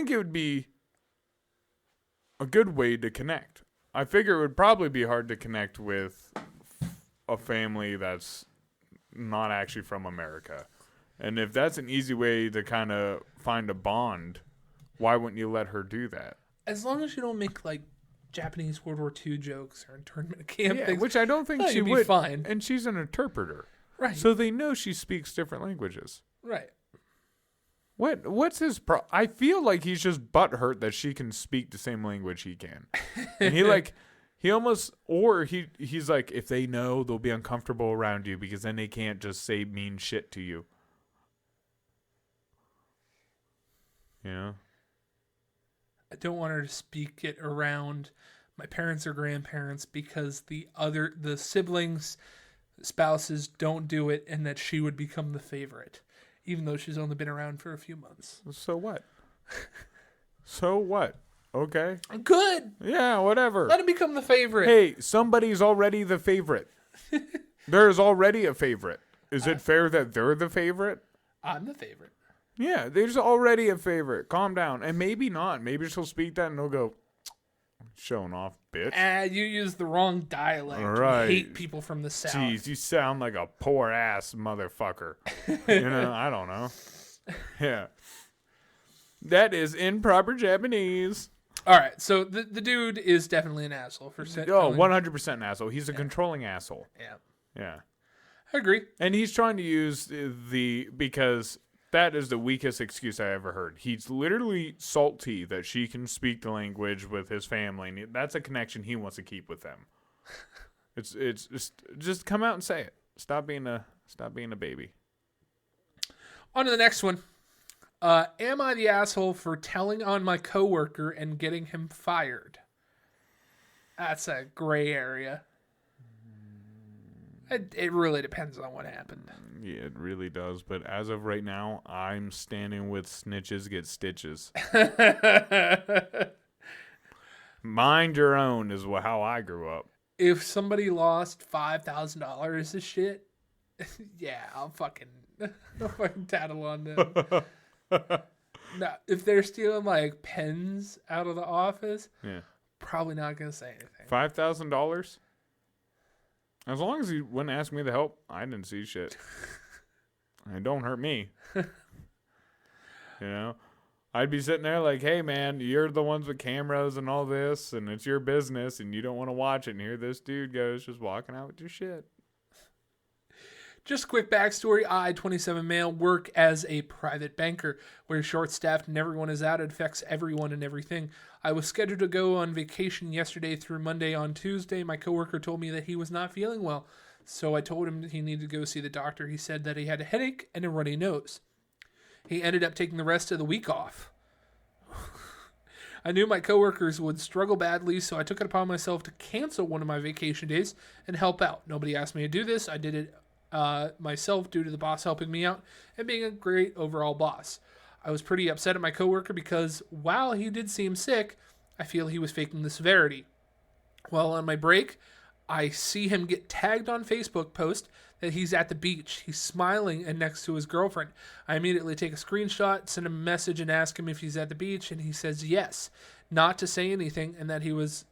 it would be a good way to connect. I figure it would probably be hard to connect with a family that's not actually from America. And if that's an easy way to kind of find a bond, why wouldn't you let her do that? As long as you don't make like Japanese World War II jokes or internment camp things, which I don't think she would. Be fine. And she's an interpreter, right? So they know she speaks different languages, right? What's his I feel like he's just butthurt that she can speak the same language he can, and he's like, if they know, they'll be uncomfortable around you because then they can't just say mean shit to you. Yeah. I don't want her to speak it around my parents or grandparents because the siblings, spouses don't do it, and that she would become the favorite, even though she's only been around for a few months. So what? So what? Okay. Good. Yeah, whatever. Let him become the favorite. Hey, somebody's already the favorite. There's already a favorite. Is it fair that they're the favorite? I'm the favorite. Yeah, there's already a favorite. Calm down. And maybe not. Maybe she'll speak that and they'll go, showing off, bitch. You use the wrong dialect. All right. You hate people from the South. Jeez, you sound like a poor ass motherfucker. I don't know. Yeah. That is improper Japanese. All right, so the dude is definitely an asshole for saying. Oh, 100% an asshole. He's a controlling asshole. Yeah. Yeah. I agree. And he's trying to use because That is the weakest excuse I ever heard. He's literally salty that she can speak the language with his family. And that's a connection he wants to keep with them. It's just come out and say it. Stop being a baby. On to the next one. Am I the asshole for telling on my coworker and getting him fired? That's a gray area. It really depends on what happened. Yeah, it really does. But as of right now, I'm standing with snitches get stitches. Mind your own is how I grew up. If somebody lost $5,000 of shit, yeah, I'll fucking tattle on them. No, if they're stealing like pens out of the office, probably not gonna say anything. $5,000? As long as he wouldn't ask me to help, I didn't see shit. It don't hurt me. I'd be sitting there like, hey, man, you're the ones with cameras and all this, and it's your business, and you don't want to watch it, and here this dude goes just walking out with your shit. Just a quick backstory. I, 27 male, work as a private banker. We're short-staffed and everyone is out. It affects everyone and everything. I was scheduled to go on vacation yesterday through Monday. On Tuesday, my coworker told me that he was not feeling well. So I told him he needed to go see the doctor. He said that he had a headache and a runny nose. He ended up taking the rest of the week off. I knew my coworkers would struggle badly, so I took it upon myself to cancel one of my vacation days and help out. Nobody asked me to do this. I did it myself due to the boss helping me out and being a great overall boss. I was pretty upset at my coworker because while he did seem sick, I feel he was faking the severity. While on my break, I see him get tagged on Facebook post that he's at the beach. He's smiling and next to his girlfriend. I immediately take a screenshot, send him a message and ask him if he's at the beach, and he says yes, not to say anything, and that he was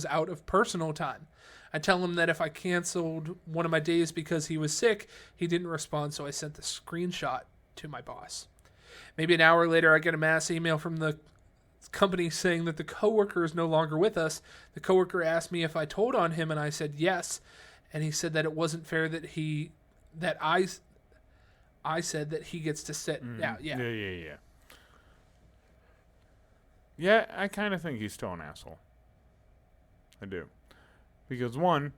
out of personal time. I tell him that if I canceled one of my days because he was sick, he didn't respond, so I sent the screenshot to my boss. Maybe an hour later, I get a mass email from the company saying that the coworker is no longer with us. The coworker asked me if I told on him, and I said yes. And he said that it wasn't fair that I said that he gets to sit out. Yeah. Yeah, I kind of think he's still an asshole. I do. Because one,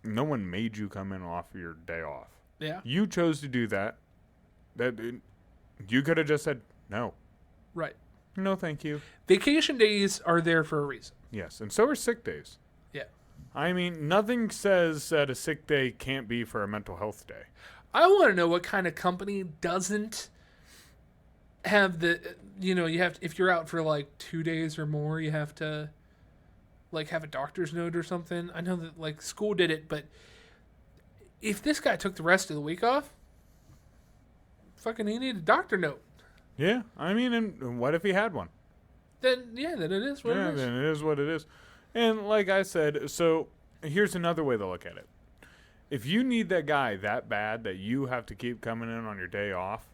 no one made you come in off your day off. Yeah. You chose to do that. You could have just said no. Right. No, thank you. Vacation days are there for a reason. Yes, and so are sick days. Yeah. I mean, nothing says that a sick day can't be for a mental health day. I want to know what kind of company doesn't have the, you have to, if you're out for like 2 days or more, you have to like have a doctor's note or something. I know that like school did it, but if this guy took the rest of the week off, fucking he needed a doctor note. Yeah, I mean, and what if he had one? Then it is what it is. Then it is what it is. And like I said, so here's another way to look at it. If you need that guy that bad that you have to keep coming in on your day off,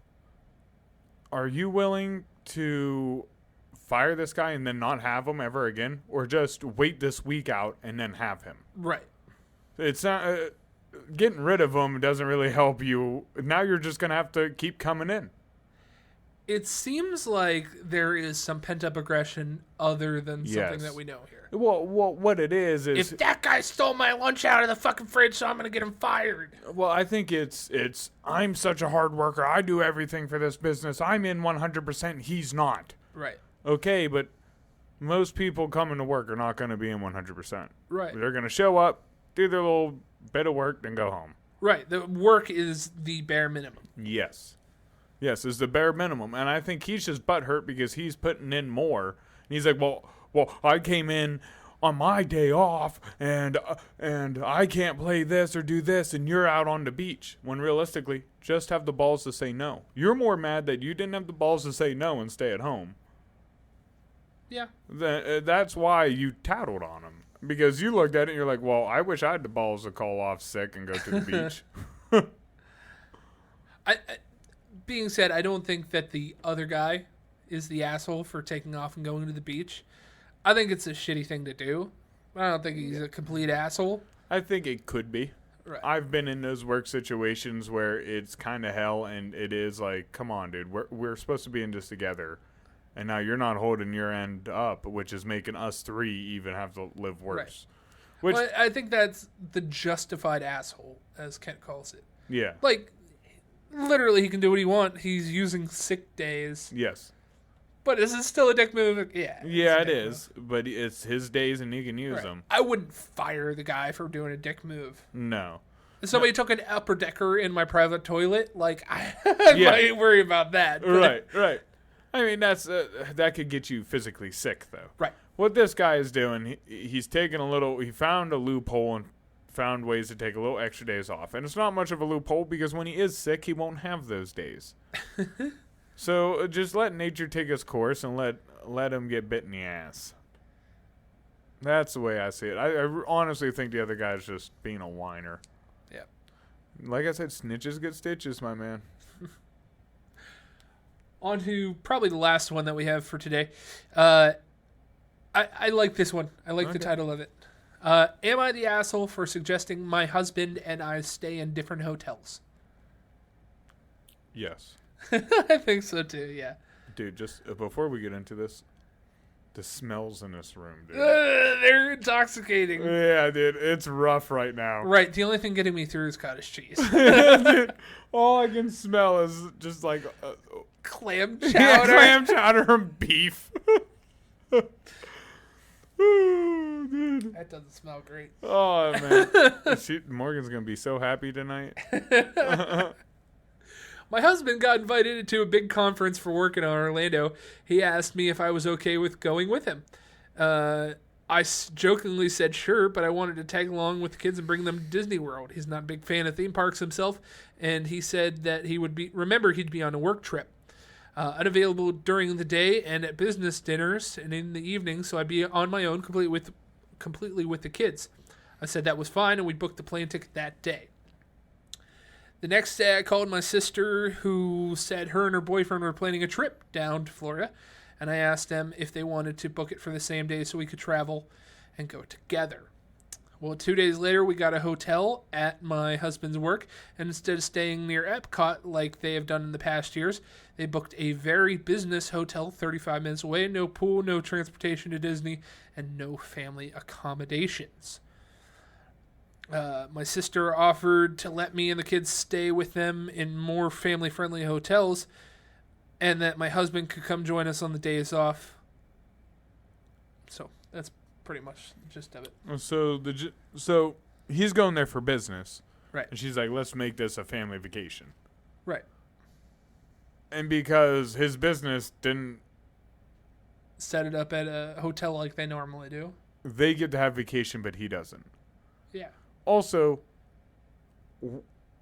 are you willing to fire this guy and then not have him ever again? Or just wait this week out and then have him? Right. It's not... getting rid of him doesn't really help you. Now you're just going to have to keep coming in. It seems like there is some pent-up aggression other than something that we know here. Well, what it is... If that guy stole my lunch out of the fucking fridge, so I'm going to get him fired. Well, I think it's I'm such a hard worker. I do everything for this business. I'm in 100%. He's not. Right. Okay, but most people coming to work are not going to be in 100%. Right. They're going to show up, do their little bit of work, then go home. Right. The work is the bare minimum. Yes, is the bare minimum. And I think he's just butthurt because he's putting in more. And he's like, well, I came in on my day off and I can't play this or do this and you're out on the beach. When realistically, just have the balls to say no. You're more mad that you didn't have the balls to say no and stay at home. Yeah. That's why you tattled on him. Because you looked at it and you're like, well, I wish I had the balls to call off sick and go to the beach. Being said, I don't think that the other guy is the asshole for taking off and going to the beach. I think it's a shitty thing to do. I don't think he's a complete asshole. I think it could be. Right. I've been in those work situations where it's kind of hell, and it is like, come on, dude, we're supposed to be in this together, and now you're not holding your end up, which is making us three even have to live worse. Right. Which well, I think that's the justified asshole, as Kent calls it. Yeah. Like, literally, he can do what he wants. He's using sick days. Yes. But is it still a dick move? Yeah. Yeah, it is. But it's his days, and he can use them. I wouldn't fire the guy for doing a dick move. No. If somebody took an upper decker in my private toilet, like, I might worry about that. But. Right. I mean, that could get you physically sick, though. Right. What this guy is doing, he's taking he found a loophole and found ways to take a little extra days off. And it's not much of a loophole because when he is sick, he won't have those days. So just let nature take its course and let him get bit in the ass. That's the way I see it. I honestly think the other guy's just being a whiner. Yeah. Like I said, snitches get stitches, my man. On to probably the last one that we have for today. I like this one. I like the title of it. Am I the asshole for suggesting my husband and I stay in different hotels? Yes. I think so too, yeah. Dude, just before we get into this, the smells in this room, dude. They're intoxicating. Yeah, dude, it's rough right now. Right, the only thing getting me through is cottage cheese. Dude, all I can smell is just like... clam chowder. Yeah, clam chowder and beef. Ooh, dude. That doesn't smell great. Oh, man. Morgan's going to be so happy tonight. My husband got invited to a big conference for work in Orlando. He asked me if I was okay with going with him. I jokingly said sure, but I wanted to tag along with the kids and bring them to Disney World. He's not a big fan of theme parks himself, and he said that he'd be on a work trip. Unavailable during the day and at business dinners and in the evening, so I'd be on my own completely with the kids. I said that was fine, and we booked the plane ticket that day. The next day, I called my sister, who said her and her boyfriend were planning a trip down to Florida, and I asked them if they wanted to book it for the same day so we could travel and go together. Well, 2 days later, we got a hotel at my husband's work, and instead of staying near Epcot like they have done in the past years, they booked a very business hotel 35 minutes away, no pool, no transportation to Disney, and no family accommodations. My sister offered to let me and the kids stay with them in more family-friendly hotels, and that my husband could come join us on the days off. So that's pretty much the gist of it. So he's going there for business, right? And she's like, "Let's make this a family vacation," right? And because his business didn't set it up at a hotel like they normally do, they get to have vacation, but he doesn't. Yeah. Also,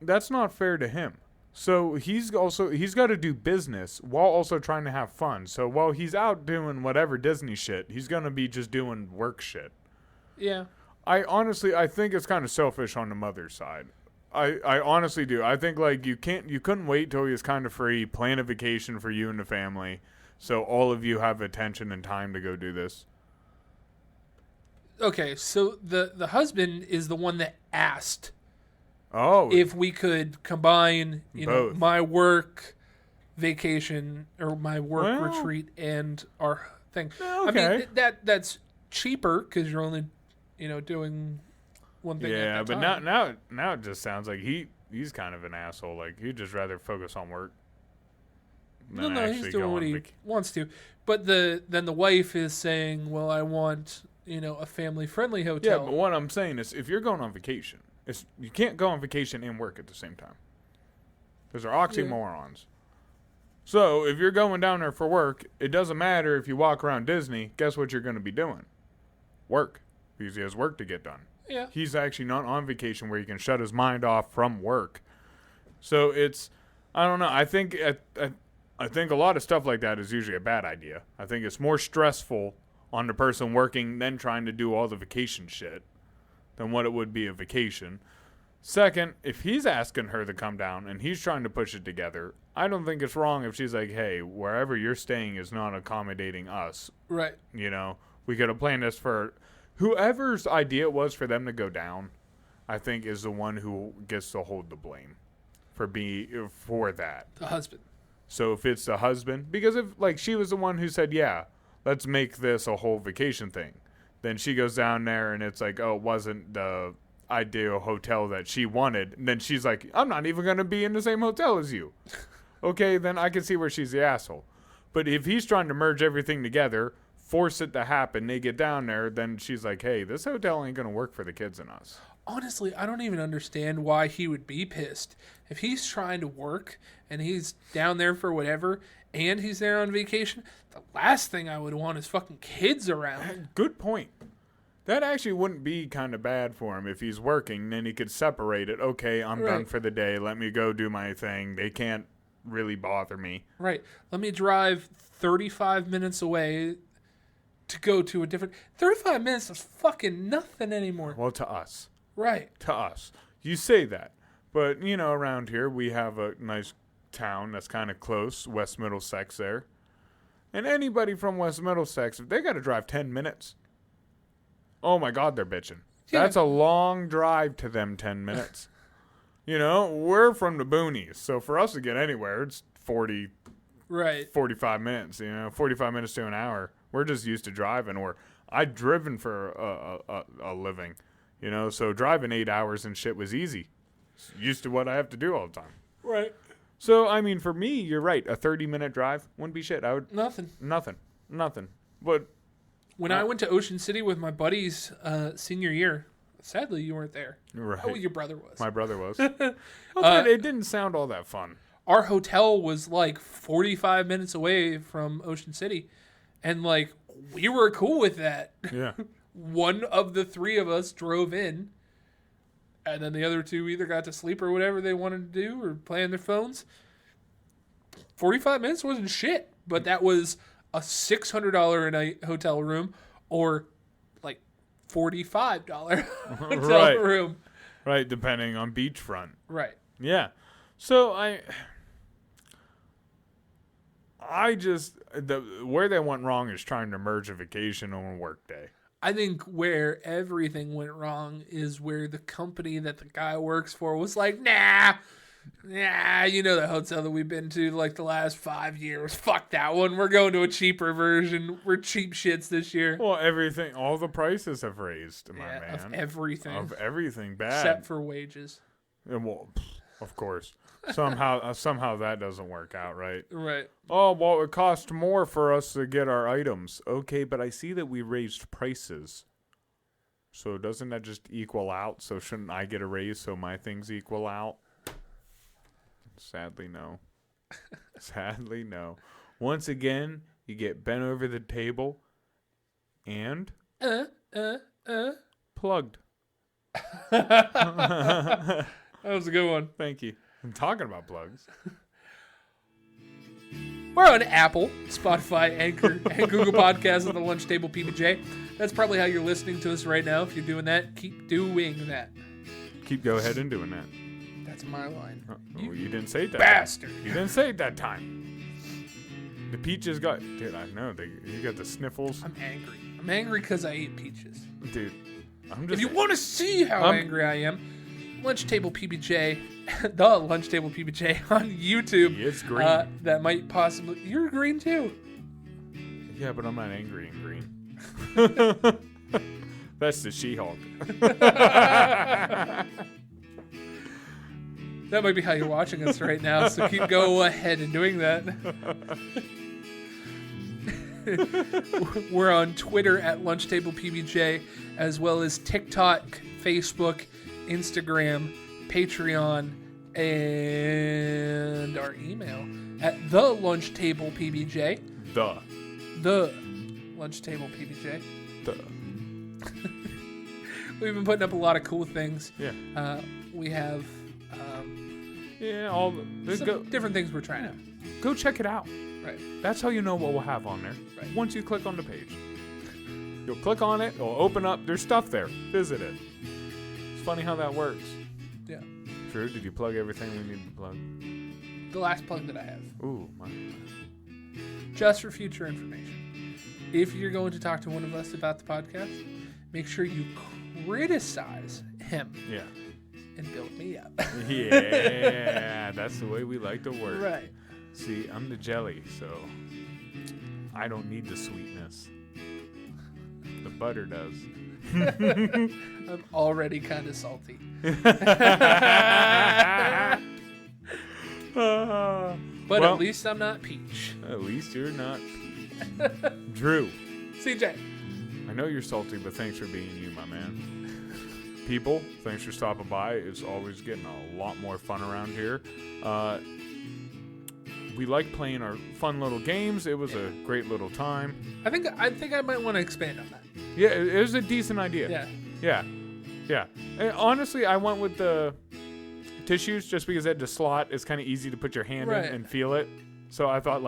that's not fair to him. So he's got to do business while also trying to have fun. So while he's out doing whatever Disney shit, he's going to be just doing work shit. Yeah. I think it's kind of selfish on the mother's side. I honestly do. I think like you couldn't wait till he was kind of free, plan a vacation for you and the family, so all of you have attention and time to go do this. Okay, so the husband is the one that asked if we could combine, both. My work vacation or my work retreat and our thing. Okay. I mean, that's cheaper because you're only, doing one thing. Yeah, at a but time. now it just sounds like he's kind of an asshole. Like he'd just rather focus on work. No, he's doing what he wants to. But then the wife is saying, "Well, I want." A family-friendly hotel. Yeah, but what I'm saying is if you're going on vacation, you can't go on vacation and work at the same time. Those are oxymorons. Yeah. So if you're going down there for work, it doesn't matter if you walk around Disney. Guess what you're going to be doing? Work. Because he has work to get done. Yeah. He's actually not on vacation where he can shut his mind off from work. So I don't know. I think a lot of stuff like that is usually a bad idea. I think it's more stressful on the person working than trying to do all the vacation shit than what it would be a vacation. Second, if he's asking her to come down and he's trying to push it together, I don't think it's wrong if she's like, hey, wherever you're staying is not accommodating us. Right. We could have planned this for whoever's idea it was for them to go down. I think, is the one who gets to hold the blame for that. The husband. So if it's the husband, because if like she was the one who said, yeah, let's make this a whole vacation thing, then she goes down there and it's like, oh, it wasn't the ideal hotel that she wanted. And then she's like, I'm not even going to be in the same hotel as you. Okay, then I can see where she's the asshole. But if he's trying to merge everything together, force it to happen, they get down there, then she's like, hey, this hotel ain't going to work for the kids and us. Honestly, I don't even understand why he would be pissed. If he's trying to work and he's down there for whatever and he's there on vacation, the last thing I would want is fucking kids around. Good point. That actually wouldn't be kind of bad for him if he's working. Then he could separate it. Okay, I'm done for the day. Let me go do my thing. They can't really bother me. Right. Let me drive 35 minutes away to go to a different... 35 minutes is fucking nothing anymore. Well, to us. Right. To us. You say that. But, you know, around here, we have a nice town that's kind of close, West Middlesex there. And anybody from West Middlesex, if they got to drive 10 minutes, oh my God, they're bitching. Yeah. That's a long drive to them, 10 minutes. You know, we're from the boonies, so for us to get anywhere, it's 45 minutes, you know, 45 minutes to an hour. We're just used to driving, or I've driven for a living, you know, so driving 8 hours and shit was easy. Used to what I have to do all the time. Right. So, I mean, for me, you're right. A 30-minute drive wouldn't be shit. I would... Nothing. But... When I went to Ocean City with my buddies senior year, sadly, you weren't there. Right. Oh, your brother was. My brother was. It didn't sound all that fun. Our hotel was like 45 minutes away from Ocean City. And like, we were cool with that. Yeah. One of the three of us drove in. And then the other two either got to sleep or whatever they wanted to do or play on their phones. 45 minutes wasn't shit. But that was a $600 a night hotel room or like $45 hotel room. Right, depending on beachfront. Right. Yeah. So where they went wrong is trying to merge a vacation on a work day. I think where everything went wrong is where the company that the guy works for was like, nah, you know the hotel that we've been to like the last 5 years. Fuck that one. We're going to a cheaper version. We're cheap shits this year. Well, all the prices have raised, my man. Of everything. Of everything bad. Except for wages. And well, of course. Somehow that doesn't work out, right? Right. Oh, well, it cost more for us to get our items. Okay, but I see that we raised prices. So doesn't that just equal out? So shouldn't I get a raise so my things equal out? Sadly, no. Sadly, no. Once again, you get bent over the table and plugged. That was a good one. Thank you. I'm talking about plugs. We're on Apple, Spotify, Anchor, and Google Podcasts on the Lunch Table PBJ. That's probably how you're listening to us right now. If you're doing that, keep doing that. Go ahead and doing that. That's my line. You didn't say it that bastard. time. You didn't say it that time. The peaches got... Dude, I know. You got the sniffles. I'm angry. I'm angry because I ate peaches. Dude, I'm just... If you want to see how angry I am, Lunch Table PBJ, the Lunch Table PBJ on YouTube. It's green. That might possibly... You're green too. Yeah, but I'm not angry and green. That's the She-Hulk. That might be how you're watching us right now, so go ahead and doing that. We're on Twitter at Lunch Table PBJ, as well as TikTok, Facebook, Instagram, Patreon, and our email at the Lunch Table PBJ. The Lunch Table PBJ. We've been putting up a lot of cool things. Yeah. We have different things we're trying to. Go check it out. Right. That's how you know what we'll have on there. Right. Once you click on the page. You'll click on it, it'll open up, there's stuff there. Visit it. It's funny how that works. Yeah. True. Did you plug everything we need to plug? The last plug that I have. Ooh, Just for future information. If you're going to talk to one of us about the podcast, make sure you criticize him Yeah. and build me up. Yeah, that's the way we like to work. Right. See, I'm the jelly, so I don't need the sweetness. The butter does. I'm already kind of salty. But Well, at least I'm not Peach. At least you're not Drew. CJ. I know you're salty, but thanks for being you, my man. People, thanks for stopping by. It's always getting a lot more fun around here. We like playing our fun little games. It was a great little time. I think I might want to expand on that. Yeah, it was a decent idea. Yeah. Yeah. And honestly, I went with the tissues just because at the slot, it's kind of easy to put your hand in and feel it. So I thought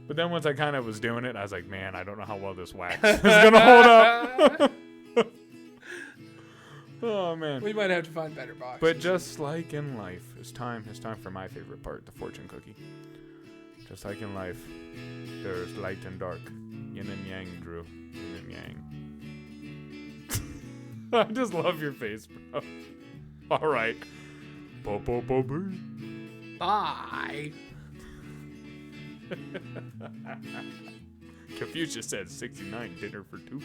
but then once I kind of was doing it, I was like, man, I don't know how well this wax is going to hold up. Oh, man. We might have to find better boxes. But just like in life, it's time for my favorite part, the fortune cookie. Just like in life, there's light and dark. Yin and yang, Drew. Yin and yang. I just love your face, bro. All right. Bye. Confucius said 69 dinner for two.